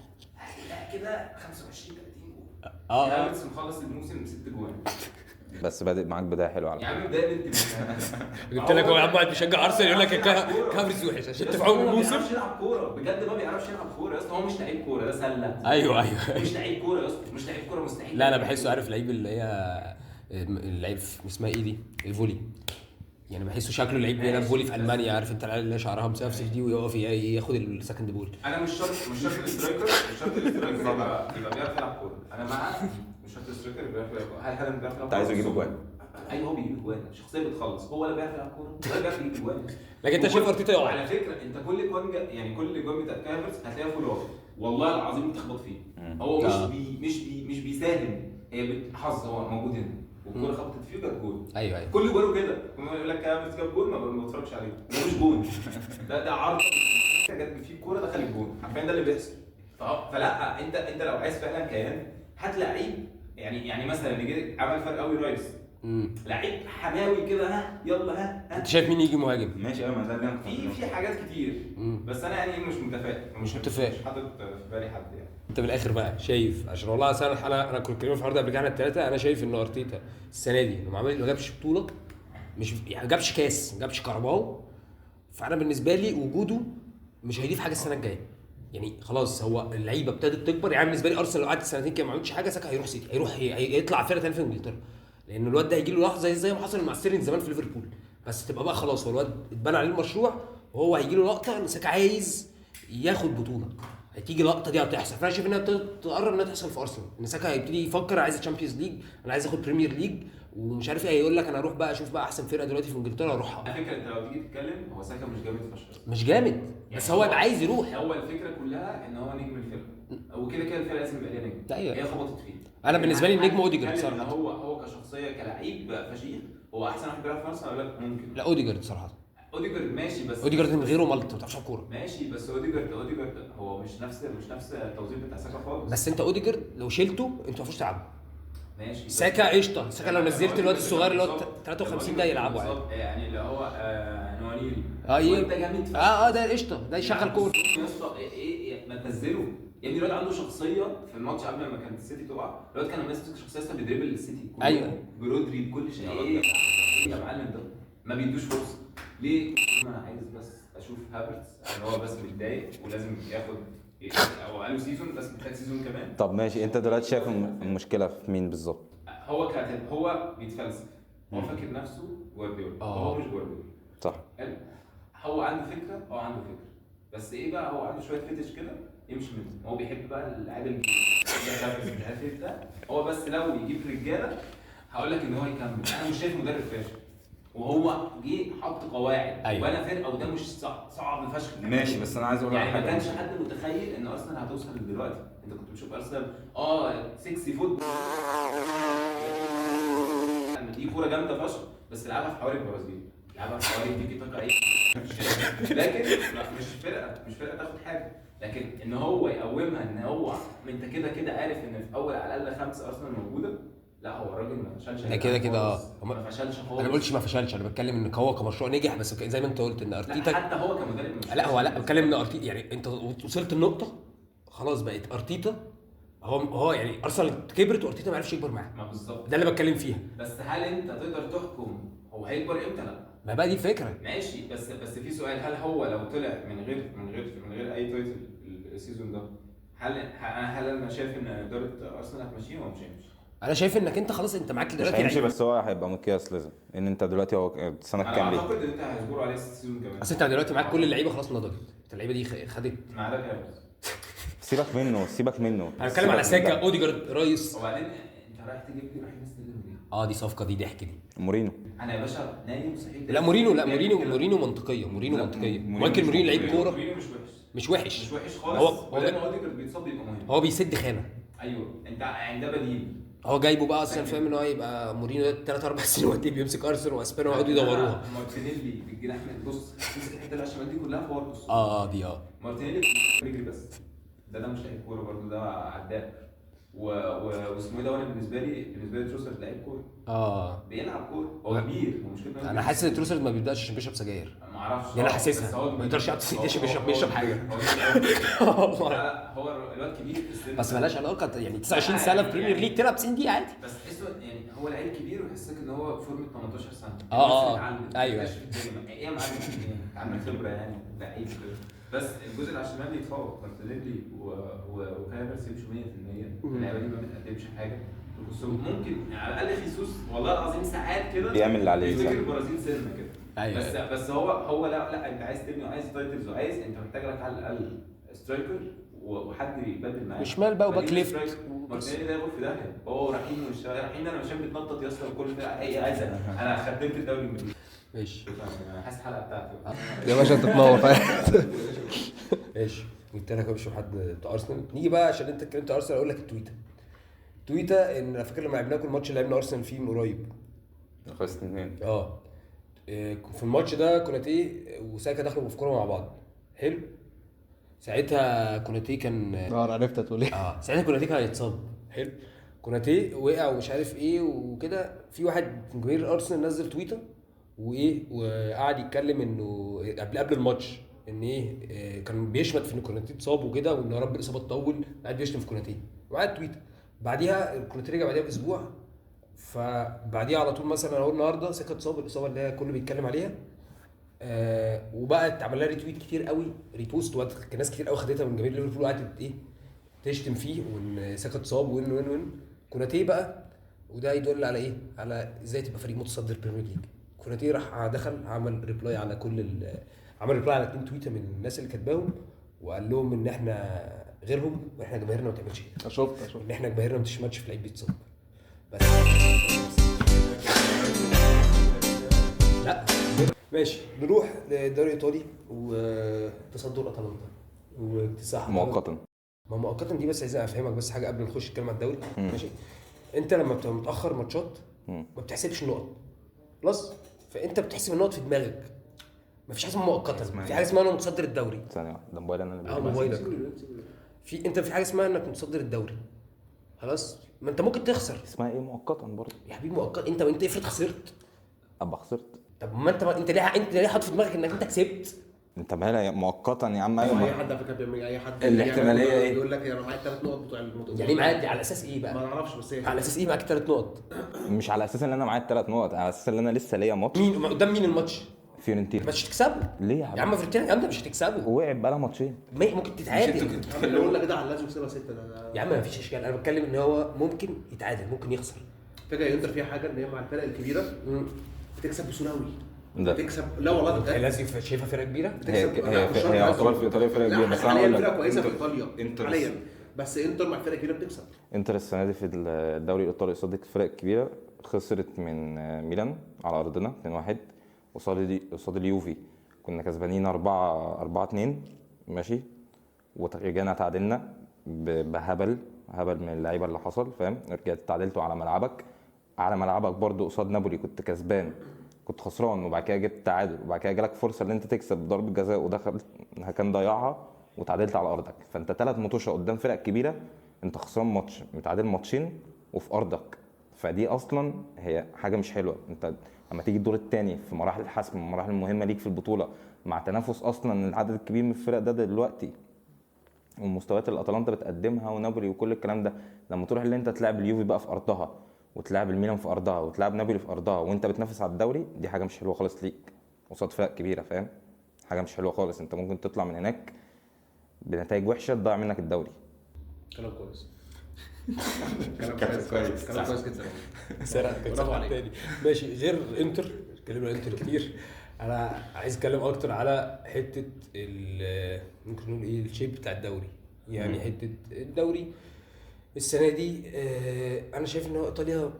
Speaker 4: كده 25 30 جون. هافرتز مخلص الموسم 6 جون
Speaker 3: بس بادئ معاك بدايه حلوه على
Speaker 4: يا
Speaker 3: فكره.
Speaker 4: عم بدايه بنت
Speaker 1: قلت لك هو يا عم واحد بيشجع ارسنال يقول لك كافرز وحش عشان تفهموا الموسم.
Speaker 4: ما بيعرفش يلعب كوره بجد ما بيعرفش يلعب كوره يا اسطى. هو مش لعيب كوره ده سله.
Speaker 1: ايوه
Speaker 4: مش لعيب كوره يا اسطى مش لعيب كوره مستحيل.
Speaker 1: لا انا بحسه عارف لعيب اللي هي اللعيب اسمها ايه دي الفولي يعني بحسه شكله لعيب بيلعب فولي في المانيا. عارف انت العيال اللي شعرها مسفسف دي ويقف ياخد السكند بول.
Speaker 4: انا مش شرط الاسترايكر يبقى بيعرف يلعب كوره. انا مع مش شرط الاسترايكر يبقى بيعرف يلعب كوره. هل بيعرف يلعب
Speaker 3: انت عايزه يجيب اجوان؟
Speaker 4: ايوه هو بيجيب جوان، شخصيه بتخلص، هو لا بيعرف يلعب كوره ولا بيعرف يجيب جوان.
Speaker 1: لكن انت شايف ارتيتا يقع.
Speaker 4: على فكره انت كل جوان يعني كل جوان بتاع كافرز هتلاقيها فول واقع، والله العظيم بتخبط فيه. هو مش بيساهم، هي حظ، هو موجود هنا والكوره خبطت فيه وجت جول.
Speaker 1: ايوه
Speaker 4: كل جوانه كده، يقول لك كافرز جاب جول ما بتفرجش عليه، ده مش جول، ده عرض جت فيه الكوره دخل الجول، حرفيا ده اللي بيحصل. فلا انت لو عايز فعلا كيان هات لعيب، يعني مثلا نيجي عمل فرق قوي رايس، لعيب حماوي كده، ها يلا ها
Speaker 1: انت شايف مين يجي مهاجم؟
Speaker 4: ماشي. انا ده اللي في حاجات كتير، بس انا يعني مش متفائل، مش حاطط في بالي حد يعني.
Speaker 1: انت من الاخر بقى شايف، عشان والله انا كنت كلمه في الحوار ده قبل كده الثلاثه، انا شايف ان ارتيتا السنه دي ما جابش بطوله، مش يعني جابش كاس، ما جابش كارباو، فانا بالنسبه لي وجوده مش هيضيف حاجه السنه الجايه. يعني خلاص هو اللعيبه ابتدت تكبر، يعني بالنسبه لي ارسنال لو قعد سنتين كده ما عملش حاجه، ساكا هيروح سيتي، هيطلع فرقه ثانيه في انجلترا، لان الواد ده هيجي له لحظه زي ما حصل مع ستيرلينج زمان في ليفربول، بس تبقى بقى خلاص هو الواد اتبنى عليه المشروع، وهو هيجي له لقطه ان ساكا عايز ياخد بطوله، هتيجي اللقطه دي هتحصل. فانا شايف انها تقرب انها تحصل في ارسنال، ان ساكا هيبتدي يفكر عايز الشامبيونز ليج، انا عايز اخد بريمير ليج ومش عارف ايه، هيقول لك انا اروح بقى اشوف بقى احسن فرقه دلوقتي في انجلترا اروحها.
Speaker 4: على فكره انت لو تيجي تتكلم هو ساكا مش جامد فشخ،
Speaker 1: مش جامد بس هو يبقى عايز يروح.
Speaker 4: هو الفكره كلها ان هو نجم الفرقه، وكده كده الفرقه لازم يبقى ليها نجم.
Speaker 1: ايوه
Speaker 4: هي خبطت فيه.
Speaker 1: انا بالنسبه لي النجم اوديجارد صراحه.
Speaker 4: هو كشخصيه كلاعب فشيخ، هو احسن واحد بيلعب في ارسنال ولا لا؟ ممكن.
Speaker 1: لا اوديجارد صراحه.
Speaker 4: اوديجارد ماشي، بس
Speaker 1: اوديجارد من غيره ملط ما بتعرفش كوره.
Speaker 4: ماشي بس اوديجارد هو مش نفس التوظيف بتاع ساكا خالص.
Speaker 1: بس انت اوديجارد لو شلته انت ما تعرفش تلعبه.
Speaker 4: ماشي.
Speaker 1: ساكا قشطه، ساكا لو نزلت الواد الصغير اللي هو 53 ده يلعبه عادي.
Speaker 4: يعني اللي هو نوانيري.
Speaker 1: ايه
Speaker 4: ده جامد فشخ.
Speaker 1: ده قشطه، ده يشغل كوره.
Speaker 4: يا اسطى ايه ما تنزله يا ابني. الواد عنده شخصيه في الماتش قبل ما كانت السيتي تقع، الواد كان ماسك شخصيه اصلا بيدريبل السيتي كله.
Speaker 1: ايوه
Speaker 4: برودري بكل شيء. ايه يا معلم ده ما بيدوش فرصه ليه؟ انا عايز بس اشوف هافرتز ان هو بس متضايق ولازم ياخد، او قالوا سيزون بس محتاج سيزون كمان.
Speaker 3: طب ماشي، انت دلوقتي شايف المشكله في مين بالظبط؟
Speaker 4: هو بيتفلسف، هو فاكر نفسه جوارديولا، هو مش جوارديولا.
Speaker 3: صح.
Speaker 4: هو عنده فكره، بس ايه بقى، هو عنده شويه فتش كده يمشي منه، هو بيحب بقى اللعيبه مش عارف ايه بتاع، هو بس لو يجيب رجاله هقول لك ان هو يكمل. انا مش شايف مدرب فاشل، وهو جه حط قواعد وبنى فرقه، وده مش صعب فشخ.
Speaker 3: ماشي، بس انا عايز اقول
Speaker 4: يعني ما كانش حد متخيل ان ارسنال هتوصل دلوقتي. انت كنت بتشوف ارسنال 6 فوت دي كوره جامده فشخ، بس لعبها في حوالي البرازيل، لعبها في حوالي تيكي تاكا اي لكن مش فرقه تاخد حاجه، لكن ان هو يقومها، ان هو انت كده عارف ان في اول على الاقل 5 ارسنال موجوده. لا هو الراجل ما فشلش
Speaker 1: كده
Speaker 4: ما فشلش خالص.
Speaker 1: انا ما قلتش ما فشلش، انا بتكلم ان هو كمشروع نجح، بس زي ما انت قلت ان ارتيتا
Speaker 4: حتى هو كمدرب مش
Speaker 1: لا بتكلم ان ارتيتا، يعني انت وصلت النقطه خلاص بقت ارتيتا هو يعني ارسنال كبرت وارتيتا ما عرفش يكبر معاه.
Speaker 4: ما بالظبط
Speaker 1: ده اللي بتكلم فيها.
Speaker 4: بس هل انت تقدر تحكم هو هيكبر امتى؟ لا
Speaker 1: ما بقى دي الفكره.
Speaker 4: ماشي، بس في سؤال، هل هو لو طلع من غير اي تايتل السيزون ده، هل انا شايف ان اداره ارسنال هتمشيه ولا مش هيمشي؟
Speaker 1: انا شايف انك انت خلاص انت معاك
Speaker 3: مش
Speaker 1: دلوقتي
Speaker 3: هيمشي، بس هو هيبقى مقياس لازم، ان انت دلوقتي هو سنه كام
Speaker 4: انا اعتقد ان انت هيصبروا عليه السيزون كمان.
Speaker 1: اصل انت دلوقتي معاك كل اللعيبه خلاص نضجت، اللعيبه دي خدت
Speaker 4: ما عدا كارلوس.
Speaker 3: سيبك منه.
Speaker 1: انا بتكلم على ساكا، اوديجارد، رايس.
Speaker 4: وبعدين انت رايح تجيب لي رايح نستلم ليه؟
Speaker 1: دي صفقه، دي ضحك دي.
Speaker 3: مورينو.
Speaker 4: انا يا باشا نايم صحيح.
Speaker 1: لا مورينو منطقيه، مايكل مورينو لعيب كوره مش وحش
Speaker 4: خالص. هو اوديجارد بيتصاب يبقى مهم،
Speaker 1: هو بيسد خانه.
Speaker 4: ايوه انت ده بديل.
Speaker 1: هو جايبه بقى اصلا فاهم ان هو يبقى مورينو 3-4 سنوات بيمسك ارسنال واسبانيا ويقعدوا يدوروها.
Speaker 4: مارتينيلي بالجناح بص الحته اللي على الشمال دي كلها فورتوس.
Speaker 1: دي
Speaker 4: مارتينيلي بيجري بس، ده مش لعيب كوره برضه، ده عداء. واسمه ايه ده، وانا بالنسبه لي تروسرد لعيب كوره، بيلعب كوره، هو كبير، هو مشكلته
Speaker 1: انا حاسس ان تروسرد ما بيبداش عشان بيشرب سجاير،
Speaker 4: ما اعرفش
Speaker 1: انا حاسسها ما يقدرش يشرب حاجه.
Speaker 4: هو الواد كبير في السن،
Speaker 1: بس مالهاش علاقه، يعني 29 سنه في بريمير ليج تلعب 90 دقيقه عادي،
Speaker 4: بس تحسه يعني هو لعيب كبير ويحسسك ان هو فورمه 18 سنه.
Speaker 1: ايوه
Speaker 4: ايه يا معلم، عندك خبره يعني لعيب كده. بس الجزء اللي على الشمال يتفوق، مارتينيلي وكايفرس يمشوا 100%. اللعيبه دي ما بتقدمش حاجه، ممكن على الاقل خيسوس والله العظيم ساعات كده
Speaker 3: بيعمل اللي عليه،
Speaker 4: يفتكر البرازيل سنه كده.
Speaker 1: أيوة.
Speaker 4: بس هو لا انت عايز تبني وعايز تايتلز وعايز، انت محتاج لك على الاقل سترايكر وحد يبدل معاه
Speaker 1: وشمال بقى وباك ليفت.
Speaker 4: مارتينيلي ده يروح في داهيه، هو رايحين انا مش بتنطط يا اسطى وكل ده اي عايزه انا خدمت الدوري الانجليزي.
Speaker 1: ماشي
Speaker 4: انا حاسس الحلقه بتاعتي
Speaker 2: يا باشا انت تنور
Speaker 1: ماشي. قلت لك مش حد بتاع ارسنال. نيجي بقى عشان انت اتكلمت ارسنال، اقول لك التويته ان انا فاكر لما لعبناكم الماتش اللي لعبنا ارسنال فيه من قريب.
Speaker 3: خلصت 2.
Speaker 1: في الماتش ده كوناتي وساكا دخلوا في كوره مع بعض. حلو. ساعتها كوناتي كان
Speaker 2: انا عرفت هتقول ايه.
Speaker 1: ساعتها كوناتي كان هيتصاب. حلو. كوناتي وقع ومش عارف ايه وكده. في واحد من جماهير ارسنال نزل تويته وقعد يتكلم انه قبل الماتش ان كان بيشمت في ان كوناتي اتصاب وكده، وان يا رب الاصابه تطول. قاعد بيشتم في كوناتي وقعد تويته. بعديها كوناتي رجع بعديها باسبوع، فبعديها على طول مثلا اهو النهارده ساكا اتصاب الاصابه اللي هي كله بيتكلم عليها. وبقت عمل لها ريتويت كتير قوي، ريبوست، كان ناس كتير قوي خدتها من جماهير ليفربول وقعدت تشتم فيه وان ساكا اتصاب وين كوناتي بقى. وده يدل على على ازاي تبقى فريق متصدر بريمير ليج. كوناتي راح دخل عمل ريبلاي على عمل ريبلاي على 2 تويته من الناس اللي كاتباهم، وقال لهم ان احنا غيرهم واحنا جماهيرنا ما تعملش كده.
Speaker 2: شفت
Speaker 1: ان احنا جماهيرنا ما تشمتش في لعيب بيتصاب بس. لا ماشي. نروح للدوري الايطالي وتصدر اتلانتا واكتساح
Speaker 3: مؤقتا.
Speaker 1: ما مؤقتا دي بس عايز افهمك بس حاجه قبل ما نخش الكلام على الدوري. ماشي. انت لما بتبقى متاخر ماتشات ما بتحسبش النقط خلاص، فانت بتحسب النقط في دماغك. مفيش حاجه اسمها مؤقتا، في حاجه اسمها انا متصدر الدوري.
Speaker 3: ثانيه واحده، ده موبايل انا اللي
Speaker 1: موبايلك. في حاجه اسمها انك متصدر الدوري خلاص. ما انت ممكن تخسر.
Speaker 3: اسمها ايه مؤقتا برضه
Speaker 1: يا حبيبي مؤقت. انت افرض خسرت،
Speaker 3: ابقى خسرت.
Speaker 1: طب ما انت ليه حاطط في دماغك انك انت كسبت؟
Speaker 3: انت مالها مؤقتا يا عم.
Speaker 2: اي حد على فكره بيعمل اي حد
Speaker 3: الاحتماليه ايه؟
Speaker 2: يقول لك انا معايا 3 نقط بتوع الموضوع.
Speaker 1: يعني معاك على اساس ايه بقى؟
Speaker 2: ما نعرفش بس
Speaker 1: على اساس ايه معاك 3 نقط؟
Speaker 3: مش على اساس ان انا معايا 3 نقط، على اساس ان انا لسه ليا ماتش.
Speaker 1: مين قدام مين الماتش؟
Speaker 3: فيورنتينا.
Speaker 1: مش هتكسبه.
Speaker 3: ليه
Speaker 1: يا عم فيورنتينا جامده مش هتكسبه.
Speaker 3: وقع بقى لها ماتشين.
Speaker 1: ممكن تتعادل.
Speaker 2: انا بقول لك كده على لازم يكسبها 6.
Speaker 1: يا عم مفيش اشكال، انا بتكلم ان هو ممكن يتعادل ممكن يخسر.
Speaker 2: فكره انتر فيها حاجه ان هي مع الفرق الكبيره بتكسب بسهوله قوي.
Speaker 3: ده
Speaker 2: تكسب لا والله ده
Speaker 1: لازم شايفها فرقه كبيره.
Speaker 3: هي يعتبر في ايطاليا فرقه كبيره، بس انا
Speaker 2: حاليا
Speaker 3: اقول
Speaker 2: فرقه
Speaker 3: لك
Speaker 2: كويسه في ايطاليا حاليا، بس انتر مع الفرق الكبيره بتكسب.
Speaker 3: انتر السنه دي في الدوري الايطالي قصاد الفرق الكبيره خسرت من ميلان على ارضنا 2-1، قصاد اليوفي كنا كسبانين 4-2 ماشي، ورجعنا تعادلنا بهبل من اللعيبه اللي حصل فاهم. رجعت تعادلتوا على ملعبك برضو قصاد نابولي، كنت كسبان كنت خسران وبعد كده جبت تعادل، وبعد كده جالك فرصه ان انت تكسب بضربه جزاء ودخلت كان ضيعها وتعادلت على ارضك. فانت 3 ماتشات قدام فرق كبيره انت خسران ماتش متعادل ماتشين وفي ارضك، فدي اصلا هي حاجه مش حلوه. انت لما تيجي الدور الثاني في مراحل الحسم المراحل المهمه ليك في البطوله مع تنافس اصلا العدد الكبير من الفرق ده دلوقتي والمستويات اللي اتلانتا بتقدمها ونابولي وكل الكلام ده، لما تروح اللي انت تلعب اليوفي بقى في ارضها وتلعب الميلان في ارضها وتلعب نابولي في ارضها وانت بتنافس على الدوري، دي حاجه مش حلوه خالص ليك قصاد فرق كبيره فاهم. حاجه مش حلوه خالص، انت ممكن تطلع من هناك بنتائج وحشه تضيع منك الدوري.
Speaker 2: كلام كويس. كلام كويس جدا.
Speaker 1: برافو عليك. ماشي. غير انتر اتكلمنا عن انتر كتير، انا عايز اتكلم اكتر على حته ممكن نقول الشيب بتاع الدوري. يعني حته الدوري السنه دي انا شايف ان ايطاليا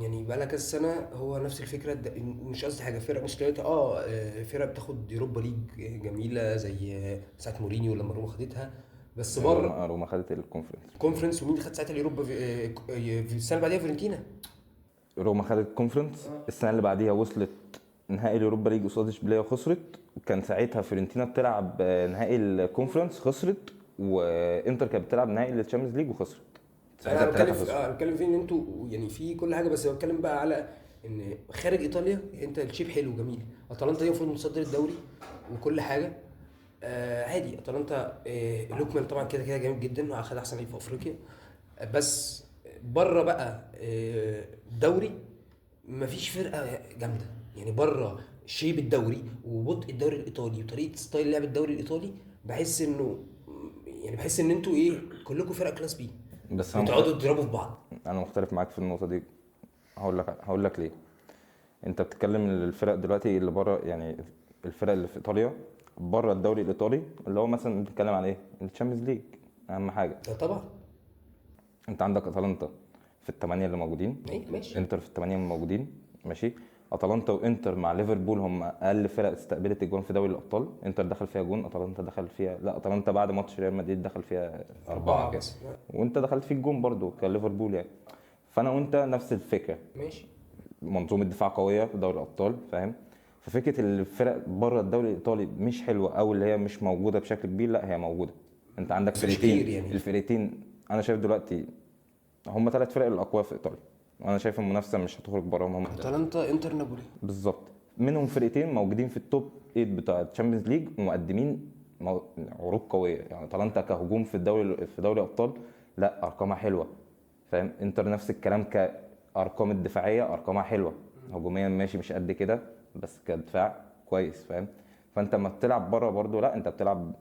Speaker 1: يعني بقى لها كذا سنه هو نفس الفكره. مش قصدي حاجه، فرق مستوياتها فرق بتاخد يوروبا ليج جميله زي ساعه مورينيو لما روما خدتها، بس بره
Speaker 3: روما خدت
Speaker 1: الكونفرنس. ومين اللي خد ساعتها اليوروبا في السنه اللي بعديها؟ فيورنتينا.
Speaker 3: روما خدت الكونفرنس السنه اللي بعديها وصلت نهائي اليوروبا ليج قصاد اشبيليه وخسرت، وكان ساعتها فيورنتينا بتلعب نهائي الكونفرنس خسرت، وانتر كانت بتلعب نهائي الشامبيونز ليج وخسرت.
Speaker 1: انا بتكلم في ان انتوا يعني في كل حاجه، بس بتكلم بقى على ان خارج ايطاليا انت الشيب حلو جميل. اتلانتا دي المفروض متصدر الدوري وكل حاجه عادي. اتلانتا لوكمان طبعا كده جامد جدا واخد احسن لعيب في افريقيا، بس بره بقى الدوري مفيش فرقه جامده. يعني بره شيب الدوري وبطء الدوري الايطالي وطريقه ستايل لعب الدوري الايطالي، بحس ان انتوا كلكم فرقه كلاس بي
Speaker 3: بس
Speaker 1: بتقعدوا تضربوا في بعض.
Speaker 3: انا مختلف معاك في النقطه دي. هقول لك ليه. انت بتتكلم الفرق دلوقتي اللي بره، يعني الفرق اللي في ايطاليا بره الدوري الايطالي اللي هو مثلا بنتكلم عن ايه؟ الشامبيونز ليج اهم حاجه.
Speaker 1: طبعا.
Speaker 3: انت عندك اتلانتا في الثمانيه اللي موجودين،
Speaker 1: ماشي.
Speaker 3: انتر في الثمانيه اللي موجودين، ماشي. اتلانتا وانتر مع ليفربول هم اقل فرق استقبلت الجون في دوري الابطال. انتر دخل فيها جون، اتلانتا دخل فيها، لا اتلانتا بعد ماتش ريال مدريد دخل فيها 4 كده،
Speaker 1: بس.
Speaker 3: وانت دخلت فيك جون برضو كليفربول يعني. فانا وانت نفس الفكره،
Speaker 1: ماشي.
Speaker 3: منظومه دفاع قويه في دوري الابطال، فاهم. ففكره الفرق بره الدوري الايطالي مش حلوه او اللي هي مش موجوده بشكل كبير، لا هي موجوده. انت عندك
Speaker 1: بس مش
Speaker 3: فرقتين
Speaker 1: كتير يعني.
Speaker 3: الفرقتين انا شايف دلوقتي هم 3 فرق الاقوياء في ايطاليا، وانا شايف المنافسه مش هتخرج براهم هم.
Speaker 1: اتلانتا، انتر، نابولي.
Speaker 3: بالظبط. منهم فرقتين موجودين في التوب 8 بتاع الشامبيونز ليج ومقدمين عروض قويه. يعني اتلانتا كهجوم في دوري ابطال لا ارقامها حلوه، فاهم. انتر نفس الكلام، كارقام الدفاعيه ارقامها حلوه، هجوميا ماشي مش قد كده بس كدفاع كويس، فاهم. فانت لما بتلعب بره برضو لا انت بتلعب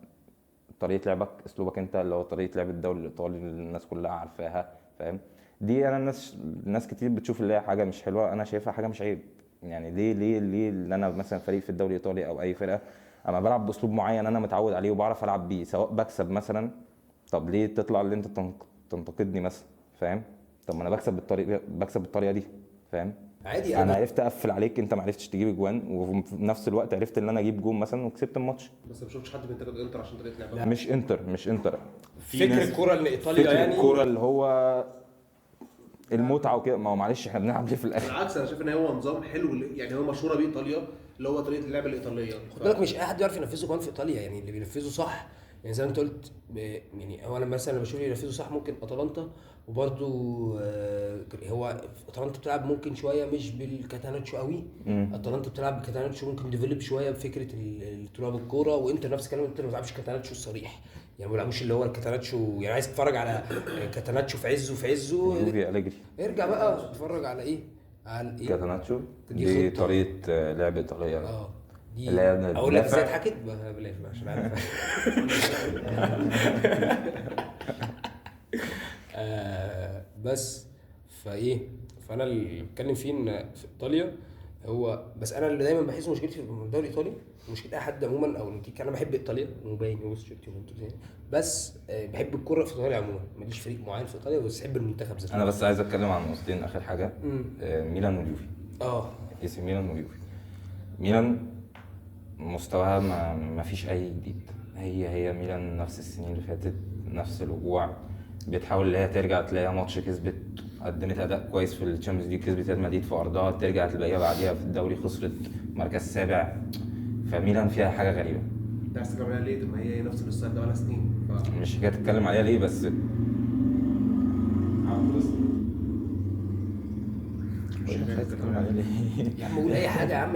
Speaker 3: طريقه لعبك اسلوبك انت اللي هو طريقه لعب الدوري الايطالي اللي الناس كلها عارفاها، فاهم. دي انا الناس كتير بتشوف اللي هي حاجه مش حلوه، انا شايفها حاجه مش عيب. يعني ليه اللي انا مثلا فريق في الدوري الايطالي او اي فرقه اما بلعب باسلوب معين انا متعود عليه وبعرف العب بيه سواء بكسب مثلا، طب ليه تطلع اللي انت تنتقدني مثلا، فاهم. طب ما انا بكسب بالطريقه دي، فاهم.
Speaker 1: عادي.
Speaker 3: انا عرفت اقفل عليك، انت ما عرفتش تجيب اجوان، وفي نفس الوقت عرفت ان انا اجيب جون مثلا وكسبت الماتش.
Speaker 2: بس ما شفتش حد بينتقد انتر عشان طريقه لعبها.
Speaker 3: مش انتر
Speaker 1: فكر الكوره ان ايطاليا
Speaker 3: فكرة
Speaker 1: يعني
Speaker 3: الكوره اللي هو المتعه وكده. ما هو معلش احنا بنلعب ليه في الاخر؟
Speaker 2: بالعكس انا شايف ان هو نظام حلو، يعني هو مشهوره بيه ايطاليا اللي هو طريقه اللعب الايطاليه.
Speaker 1: خد بالك مش اي حد يعرف ينفذه كمان في ايطاليا، يعني اللي بينفذه صح. يعني زي ما انت قلت يعني هو انا مثلا بشوف اللي ينفذه صح ممكن اتلانتا، وبرده هو اتلانتا بتلعب ممكن شويه مش بالكاتاناتشو قوي. اتلانتا بتلعب بكاتاناتشو ممكن ديفلوب شويه بفكره الطلوع بالكوره، وانت نفس الكلام، انت ما بتلعبش كاتاناتشو الصريح، يعني ما بيلعبوش اللي هو الكاتاناتشو. يعني عايز تتفرج على كاتاناتشو في عزه
Speaker 3: يوفي أليجري
Speaker 1: ارجع بقى اتفرج على ايه، على ايه
Speaker 3: كاتاناتشو.
Speaker 1: دي
Speaker 3: دي
Speaker 1: خطة.
Speaker 3: طريقه لعب ايطاليه.
Speaker 1: دي
Speaker 3: اللي هي
Speaker 1: اقول لك ازاي
Speaker 3: بتدافع.
Speaker 1: اتحكت بلاش عشان عارف. بس فايه، فانا اللي بتكلم فيه ان في ايطاليا هو بس انا اللي دايما بحس مشكلتي في الدوري الايطالي، مشكله اي حد عموما او انا بحب ايطاليا وباين وسط يوفنتوس يعني، بس بحب الكره في ايطاليا عموما، ماليش فريق معين في ايطاليا بس بحب المنتخب ذات
Speaker 3: انا بس عايز اتكلم عن نقطتين اخر حاجه. ميلان واليوفي. اي سي ميلان واليوفي. ميلان مستواها ما فيش اي جديد، هي ميلان نفس السنين اللي فاتت، نفس الوقوع. بتحاول اللي هي ترجع تلاقيها ماتش كسبت، قدمت اداء كويس في الشامبيونز ليج، كسبت ريال مدريد في ارضها، ترجع تلاقيها بعديها في الدوري خسرت مركز سابع. فميلان فيها حاجه غريبه.
Speaker 2: انت عايز تتكلم عليها ليه؟ طب ما هي نفس الستايل ده بقالها سنين.
Speaker 3: مش حكايه تتكلم عليها ليه بس مش حكايه تتكلم عليها ليه.
Speaker 1: يا عم قول اي حاجه يا عم،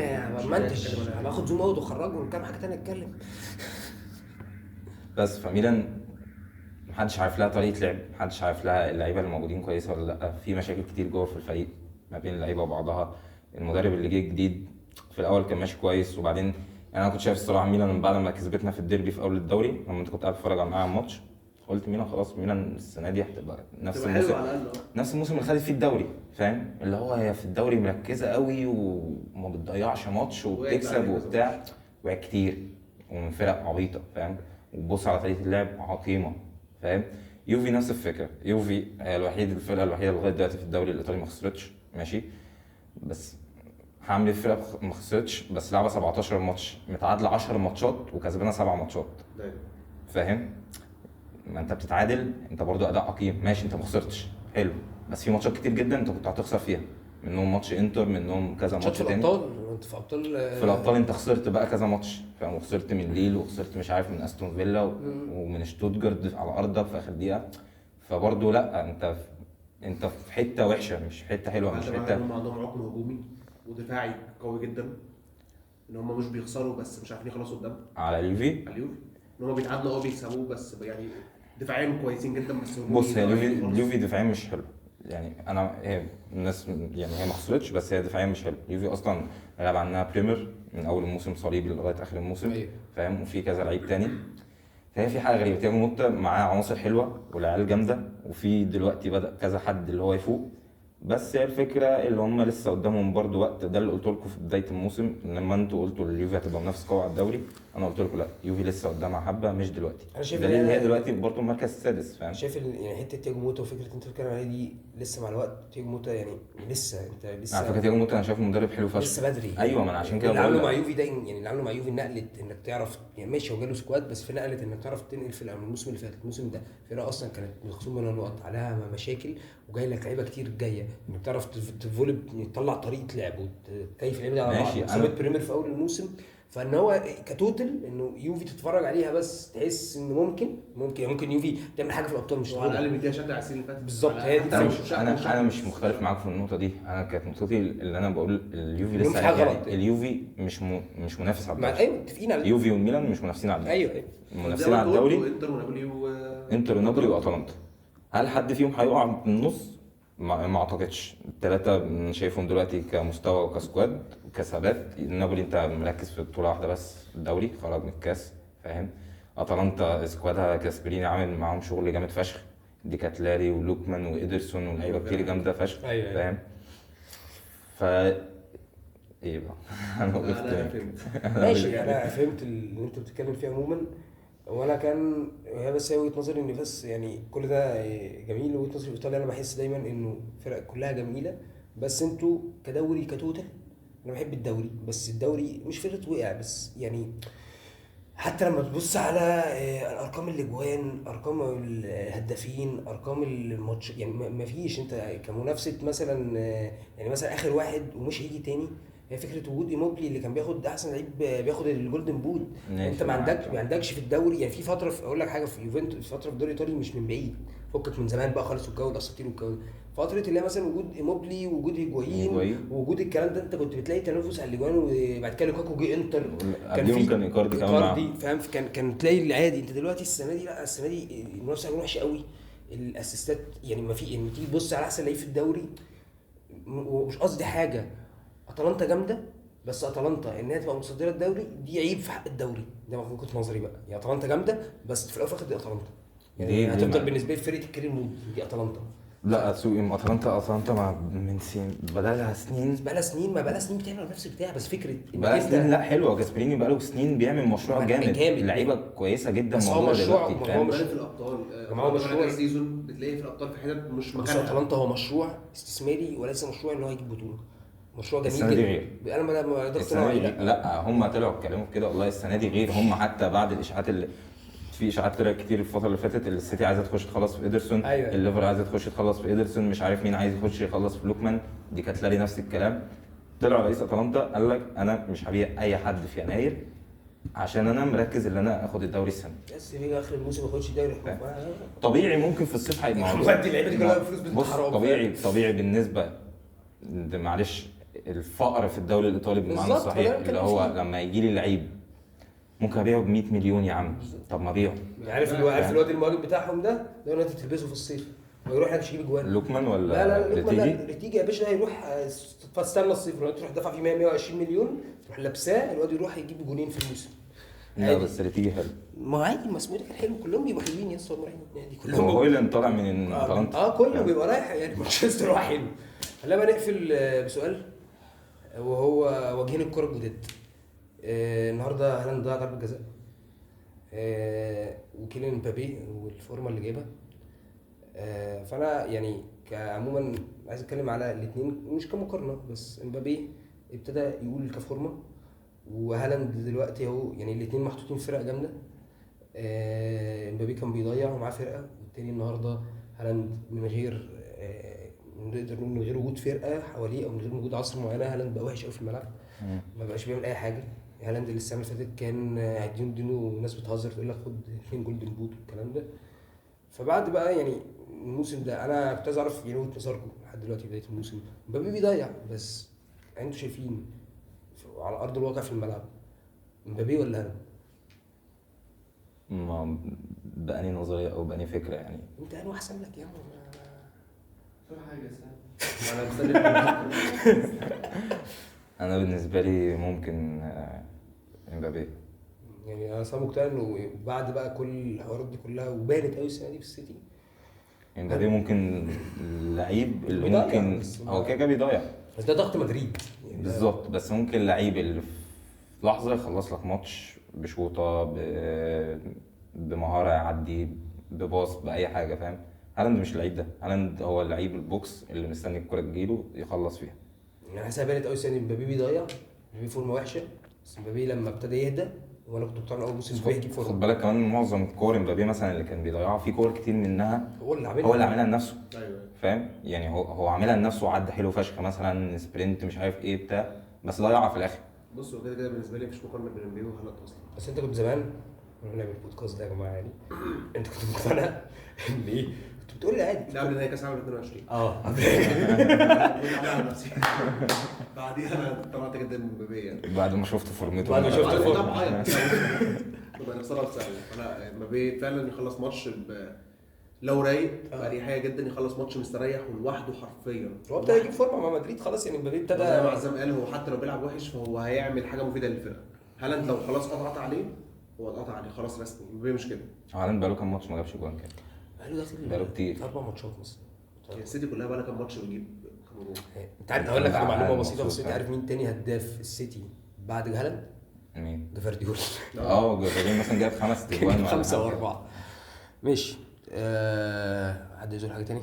Speaker 1: ما انتش باخد زوم اوت واخرجه ونتكلم حاجه ثانيه نتكلم.
Speaker 3: بس فميلان محدش عارف لها طريقه لعب، محدش عارف لها اللعيبه اللي موجودين كويسه ولا لا. في مشاكل كتير جوه في الفريق ما بين اللعيبه وبعضها. المدرب اللي جه جديد في الاول كان ماشي كويس، وبعدين يعني انا كنت شايف الصراحه ميلان من بعد ما كسبتنا في الديربي في اول الدوري لما انت كنت قاعد تتفرج معايا على الماتش، قلت ميلان خلاص، ميلان السنه دي هتبقى نفس الموسم، نفس الموسم اللي خدت فيه الدوري، فاهم. اللي هو هي في الدوري مركزه قوي وما بتضيعش ماتش وبتكسب وبتاع، وقعت كتير ومن فرق عبيطه، فاهم. وبص على طريقه اللعب عقيمه، فاهم. يوفي نفس الفكره. يوفي هي الفرقه الوحيده لغايه دلوقتي في الدوري الايطالي ما خسرتش، ماشي. بس هعمل الفرقه ما خسرتش بس لعبه 17 ماتش، متعادله 10 ماتشات وكسبانه 7 ماتشات، فاهم. ما انت بتتعادل، انت برضو اداء عقيم، ماشي انت ما خسرتش حلو، بس في ماتشات كتير جدا انت كنت هتخسر فيها، منهم ماتش انتر، منهم كذا ماتش تاني.
Speaker 1: انت في ابطال
Speaker 3: في الابطال انت خسرت بقى كذا ماتش، فاهم. وخسرت من ليل وخسرت مش عارف من استون فيلا ومن شتوتجارت على ارضك في اخر دقيقه. فبرضو لا انت في حته وحشه، مش حته حلوه، مش حته.
Speaker 2: هم عندهم عقم هجومي ودفاعي قوي جدا، ان هم مش بيخسروا بس مش عارفين يخلصوا قدام
Speaker 3: على اليوفي
Speaker 2: ان هم بيتعادلوا بيكسبوه، بس يعني دفاعيا كويسين جدا بس
Speaker 3: بص هي اليوفي دفاعيا مش حلو. يعني هي الناس يعني هي ما خسرتش بس هي دفاعيا مش حلو. اليوفي اصلا غاب عنها بريمير من اول الموسم صليبي لغايه اخر الموسم، فاهم. وفي كذا لعيب تاني، فهي في حاجه غريبه. تياجو موتا معاه عناصر حلوه والعيال جامده، وفي دلوقتي بدا كذا حد اللي هو يفوق، بس هي الفكره اللي هم لسه قدامهم برضو وقت. ده اللي قلت لكم في بدايه الموسم لما انتوا قلتوا اليوفي هتبقى منافس قوي على الدوري، انا قلت لكم لا، يوفي لسه قدامها حبه مش دلوقتي.
Speaker 1: أنا شايف
Speaker 3: دليل
Speaker 1: إن
Speaker 3: ان هي دلوقتي برضو المركز السادس، فاهم؟
Speaker 1: شايف يعني حته تياجو موتا وفكره انت بتتكلم عليها دي لسه مع الوقت. تياجو موتا يعني لسه انت لسه
Speaker 3: على فكره تياجو موتا انا شايفه مدرب حلو فشخ.
Speaker 1: لسه بدري.
Speaker 3: ايوه، ما انا عشان كده
Speaker 1: اللي
Speaker 3: بقول
Speaker 1: عمله مع
Speaker 3: لك.
Speaker 1: يوفي ده يعني اللي عمله مع يوفي نقلت انك تعرف يعني ماشي هو جاله سكواد بس في نقلت انك تعرف تنقل فرقه من الموسم اللي فات. الموسم ده فرقه اصلا كانت مخصوم منها نقط عليها مشاكل وجاي لك لعيبه كتير جايه انك تعرف تفولب تطلع طريقه لعب وتكيف اللعيبه دي على بعض.
Speaker 3: ماشي،
Speaker 1: اصابه بريمير في اول الموسم فان هو كتوتل انه يوفي تتفرج عليها بس تحس ان ممكن يوفي تعمل حاجه في الابطال مش
Speaker 2: وعلى
Speaker 1: تاخدها.
Speaker 2: الاقل مديها شد على السنين اللي فاتت
Speaker 1: بالظبط،
Speaker 2: على
Speaker 1: هي دي
Speaker 2: الأقل.
Speaker 3: انا مش مختلف معاك في النقطه دي. انا كانت نقطتي اللي انا بقول اليوفي
Speaker 1: اليوم
Speaker 3: لسه
Speaker 1: في حاجة
Speaker 3: يعني
Speaker 1: غلط.
Speaker 3: اليوفي مش منافس على
Speaker 1: مع
Speaker 3: الدوري.
Speaker 1: ايوه متفقين على
Speaker 3: يوفي والميلان مش منافسين على الدوري.
Speaker 1: ايوه
Speaker 3: المنافسين على الدوري
Speaker 2: انتر ونابولي
Speaker 3: انتر ونابولي واتلانتا. هل حد فيهم هيقع في النص؟ ما اعتقدش. الثلاثه شايفهم دلوقتي كمستوى وكسكواد وكثبات. نابولي انت مركز في بطوله واحده بس، الدوري خرج من الكاس، فاهم؟ اتلانتا سكوادها كاسبريني عامل معاهم شغل جامد فشخ، دي كاتلاري ولوكمان وايدرسون ولاعيبه كتير جامده فشخ،
Speaker 1: أيوة.
Speaker 3: فاهم؟ ف ايه بقى انا وقفت
Speaker 2: انا
Speaker 3: هنا.
Speaker 2: فهمت.
Speaker 1: ماشي انا فهمت اللي انت بتتكلم فيه عموما. وانا كان هي بس هي وجهه نظري ان بس يعني كل ده جميل. وجهه نظري في ايطاليا انا بحس دايما انه فرق كلها جميله بس انتوا كدوري كتوتال انا بحب الدوري. بس الدوري مش فرقه وقع بس يعني حتى لما تبص على الارقام الاجوان ارقام الهدافين ارقام الماتش يعني ما فيش انت كمنافسه مثلا يعني مثلا اخر واحد ومش هيجي تاني هي فكره وجود ايموبلي اللي كان بياخد احسن لعيب بياخد الجولدن بوت.
Speaker 3: ماشي،
Speaker 1: انت ما عندكش في الدوري يعني في فتره اقول لك حاجه في يوفنتوس فتره في الدوري الايطالي مش من بعيد فكك من زمان بقى خالص والجو الاساطير والجو ده. فتره اللي هي مثلا وجود ايموبلي وجود هيجوايين ووجود الكلام ده انت كنت بتلاقي تنافس على الاجوان. وبعد كده لوكاكو جه انتر
Speaker 3: قبليهم كان إيكاردي كمان معاهم.
Speaker 1: فاهم كان تلاقي العادي. انت دلوقتي السنه دي لا السنه دي المنافسه وحشه قوي. الاسيستات يعني ما في يعني تيجي تبص على احسن لعيب في الدوري ومش قصدي حاجه اتلانتا جامده بس اتلانتا ان هي تبقى متصدره الدوري دي عيب في حق الدوري ده من وجهه نظري بقى. يعني اتلانتا جامده بس في الاول وفي الاخر دي اتلانتا يعني هتفضل بالنسبه لي فرقه الكريم مود دي اتلانتا.
Speaker 3: لا تسوق اتلانتا من سنين بقالها سنين
Speaker 1: ما بقالها سنين بتعمل نفس البتاع بس فكره
Speaker 3: بقى سنين. لا حلوه جاسبريني بقاله سنين بيعمل مشروع جامد لعيبه كويسه جدا.
Speaker 1: بس هو
Speaker 3: موضوع
Speaker 1: مشروع
Speaker 3: دلوقتي
Speaker 1: هو
Speaker 3: فاهم؟
Speaker 1: مش
Speaker 2: في الابطال
Speaker 1: هو مشروع
Speaker 2: سيزون بتلاقي في الابطال في حتت مش
Speaker 1: بس
Speaker 2: مكانها.
Speaker 1: اتلانتا هو مشروع استثماري وليس مشروع ان هو يجيب بطوله. مشروع جميل
Speaker 3: السنه دي
Speaker 1: جدا.
Speaker 3: غير.
Speaker 1: انا ما
Speaker 3: السنه دي لا هم طلعوا اتكلموا كده والله السنه دي غير. هم حتى بعد الاشاعات اللي في اشاعات طلعت كتير الفتره اللي فاتت اللي السيتي عايزه تخش تخلص في ايدرسون.
Speaker 1: أيوة.
Speaker 3: الليفر عايزه تخش تخلص في ايدرسون. مش عارف مين عايز يخش يخلص في لوكمان. دي كاتلاري نفس الكلام. طلع رئيس اتلانتا قال لك انا مش هبيع اي حد في يناير عشان انا مركز ان انا اخد الدوري السنه.
Speaker 1: بس في اخر الموسم ما ياخدش الدوري
Speaker 3: طبيعي ممكن في الصيف هيبقى
Speaker 1: مودي اللعيبه دي كلها فلوس
Speaker 3: بص طبيعي بالنسبه معلش الفقر في الدوري الايطالي بالمعنى الصحيح اللي هو لما يجي لي لعيب ممكن ابيعه ب 100 مليون يا عم. طب ما ابيعه.
Speaker 1: عارف الواد المهاجم بتاعهم ده انت تلبسه في الصيف ويروح هناك يجيب اجوان.
Speaker 3: لوكمان ولا
Speaker 1: لا لوكمان تيجي يا باشا ده يروح تستنى الصيف تروح دافع فيه 120 مليون تروح لابساه الواد يروح يجيب جونين في الموسم.
Speaker 3: لا بس اللي تيجي حلو.
Speaker 1: ما عادي مسموح كان حلو كلهم بيبقوا حلوين يا اسطى يعني كلهم
Speaker 3: هو اللي طالع من اتلانتا
Speaker 1: كله بيبقى رايح يعني مانشستر راح حلو. خلينا بقى نقفل بسؤال وهو واجهين الكره الجداد. النهارده هالاند ضيع ضربه جزاء وكيليان مبابي والفورمه اللي جايبها. فانا يعني عموما عايز اتكلم على الاثنين مش كمقارنه بس مبابي ابتدى يقول كفورمه وهالاند دلوقتي اهو يعني الاثنين محطوطين في فرقه جامده. مبابي كان بيضيع ومعاه فرقه والتاني النهارده هالاند من غير نقدر نقول من غير وجود فرقه حواليه او من غير وجود عناصر معينه هالاند بقى وحش قوي في الملعب. ما بقاش بيعمل اي حاجه. هالاند اللي السنه اللي فاتت كان هيدينه الناس بتهزر تقول لك خد 2 جولدن بوت والكلام ده. فبعد بقى يعني الموسم ده انا كنت عايز اعرف يعني وجهه نظركم لحد دلوقتي بدايه الموسم مبابي بيضيع بس انتوا شايفين على ارض الواقع في الملعب مبابي ولا هالاند؟
Speaker 3: ما بأني نظريه او بأني فكره يعني
Speaker 1: انت انه احسن لك يا عم
Speaker 2: حاجه سهله.
Speaker 3: انا بالنسبه لي ممكن امبابي.
Speaker 1: يعني انا صار مقتنع انه بعد بقى كل الحوارات دي كلها وبانت قوي السنه دي في السيتي
Speaker 3: يعني مبابي ممكن اللعيب اللي
Speaker 1: بيضيع
Speaker 3: ممكن
Speaker 1: بس
Speaker 3: هو كده بيضيع
Speaker 1: بس ده ضغط مدريد يعني
Speaker 3: بالظبط، بس ممكن اللعيب اللي في لحظه يخلص لك ماتش بشوطه بمهاره، يعدي بباص باي حاجه، فاهم؟ هالاند مش اللعيب ده، هالاند هو اللعيب البوكس اللي مستني الكره تجيله يخلص فيها.
Speaker 1: يعني حاسسها بانت قوي السنه دي. مبابي بيضيع، مبابي فورمه وحشه، بس مبابي لما ابتدى يهدى، وانا كنت مقتنع اول موسم مبابي هيجيب
Speaker 3: خد
Speaker 1: فورمه.
Speaker 3: بالك كمان معظم الكور مبابي مثلا اللي كان بيضيعها في كور كتير منها
Speaker 1: هو اللي عاملها
Speaker 3: هو اللي عاملها لنفسه،
Speaker 2: ايوه
Speaker 3: فاهم؟ يعني هو عاملها لنفسه وعدى حلو فشخ مثلا سبرنت مش عارف ايه بتاع، بس ضيعها في الاخر.
Speaker 2: بص هو كده كده بالنسبه لي مفيش مقارنه بين مبابي وهالاند اصلا.
Speaker 1: بس انت كنت زمان نعمل البودكاست ده يا جماعه يعني انت كنت مقتنع ان ايه؟ كنت بتقول لي عادي
Speaker 2: ده قبل نهائي كاس العالم 22 على نفسي. بعديها انا طلعت جدا من مبابي يعني.
Speaker 3: بعد ما شفت فورمته
Speaker 1: بعد ما شفت
Speaker 2: بعد
Speaker 1: الفورمة.
Speaker 2: ما بعيط طبعا نخسرها بسهل. انا مبابي فعلا يخلص ماتش لو رايق بأريحية جدا، يخلص ماتش مستريح ولوحده حرفيا.
Speaker 1: هو ابتدى يجيب فورمه مع مدريد خلاص يعني. مبابي ابتدى
Speaker 2: زي ما عزام قال، هو حتى لو بيلعب وحش فهو هيعمل حاجه مفيده للفرقه. هالاند لو خلاص قطعت عليه هو اتقطع عليه خلاص رسمي. مبابي مش كده.
Speaker 3: هالاند بقاله كام ماتش ما جابش جوان كده؟
Speaker 1: بقاله داخل
Speaker 3: بقاله كتير.
Speaker 1: 4 ماتشات مثلا.
Speaker 2: السيتي كلها بقى لها كام ماتش بتجيب كام جول.
Speaker 1: انت عارف اقول لك على معلومه
Speaker 3: تعال
Speaker 1: بسيطه، بس
Speaker 3: مبسوط
Speaker 1: انت عارف مين تاني هداف السيتي بعد هالاند؟
Speaker 3: مين؟
Speaker 1: جفارديول.
Speaker 3: جفارديول مثلا جاب 5 تجوان ولا
Speaker 1: 5
Speaker 3: حاجة.
Speaker 1: و4. ماشي. حد يقول حاجه تاني؟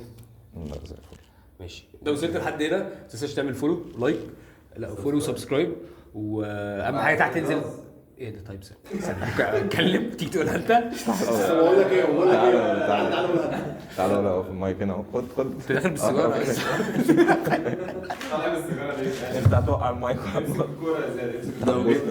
Speaker 3: لا زي الفل.
Speaker 1: ماشي. لو وصلت لحد هنا ما تنساش تعمل فولو لايك، لا فولو وسبسكرايب، واهم حاجه تحت تنزل ايه ده. طيب اتكلم تيجي تقولها انت.
Speaker 2: بقول لك ايه
Speaker 3: تعالوا لا في المايك هنا خد
Speaker 1: انت داخل بالسيجاره
Speaker 4: طالع بالسيجاره ليه؟
Speaker 3: انت هتوقع المايك.
Speaker 4: الكوره زي
Speaker 5: لو جيت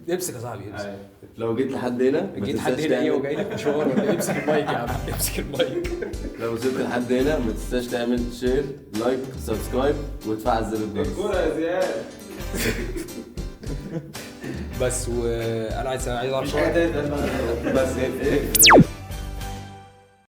Speaker 1: امسك يا صاحبي امسك.
Speaker 5: لو جيت لحد هنا ما
Speaker 1: جيت
Speaker 5: تنساش
Speaker 1: حد هنا ايه
Speaker 5: تعمل-
Speaker 1: وجاي لك مشوار ولا امسك المايك يا عم امسك المايك.
Speaker 5: لو وصلت لحد هنا ما تنساش تعمل شير لايك سبسكرايب وتفعل زر الجرس.
Speaker 4: الكوره يا زياد.
Speaker 1: بس وانا عايز اعرف
Speaker 4: مش حاجه تانية
Speaker 3: بس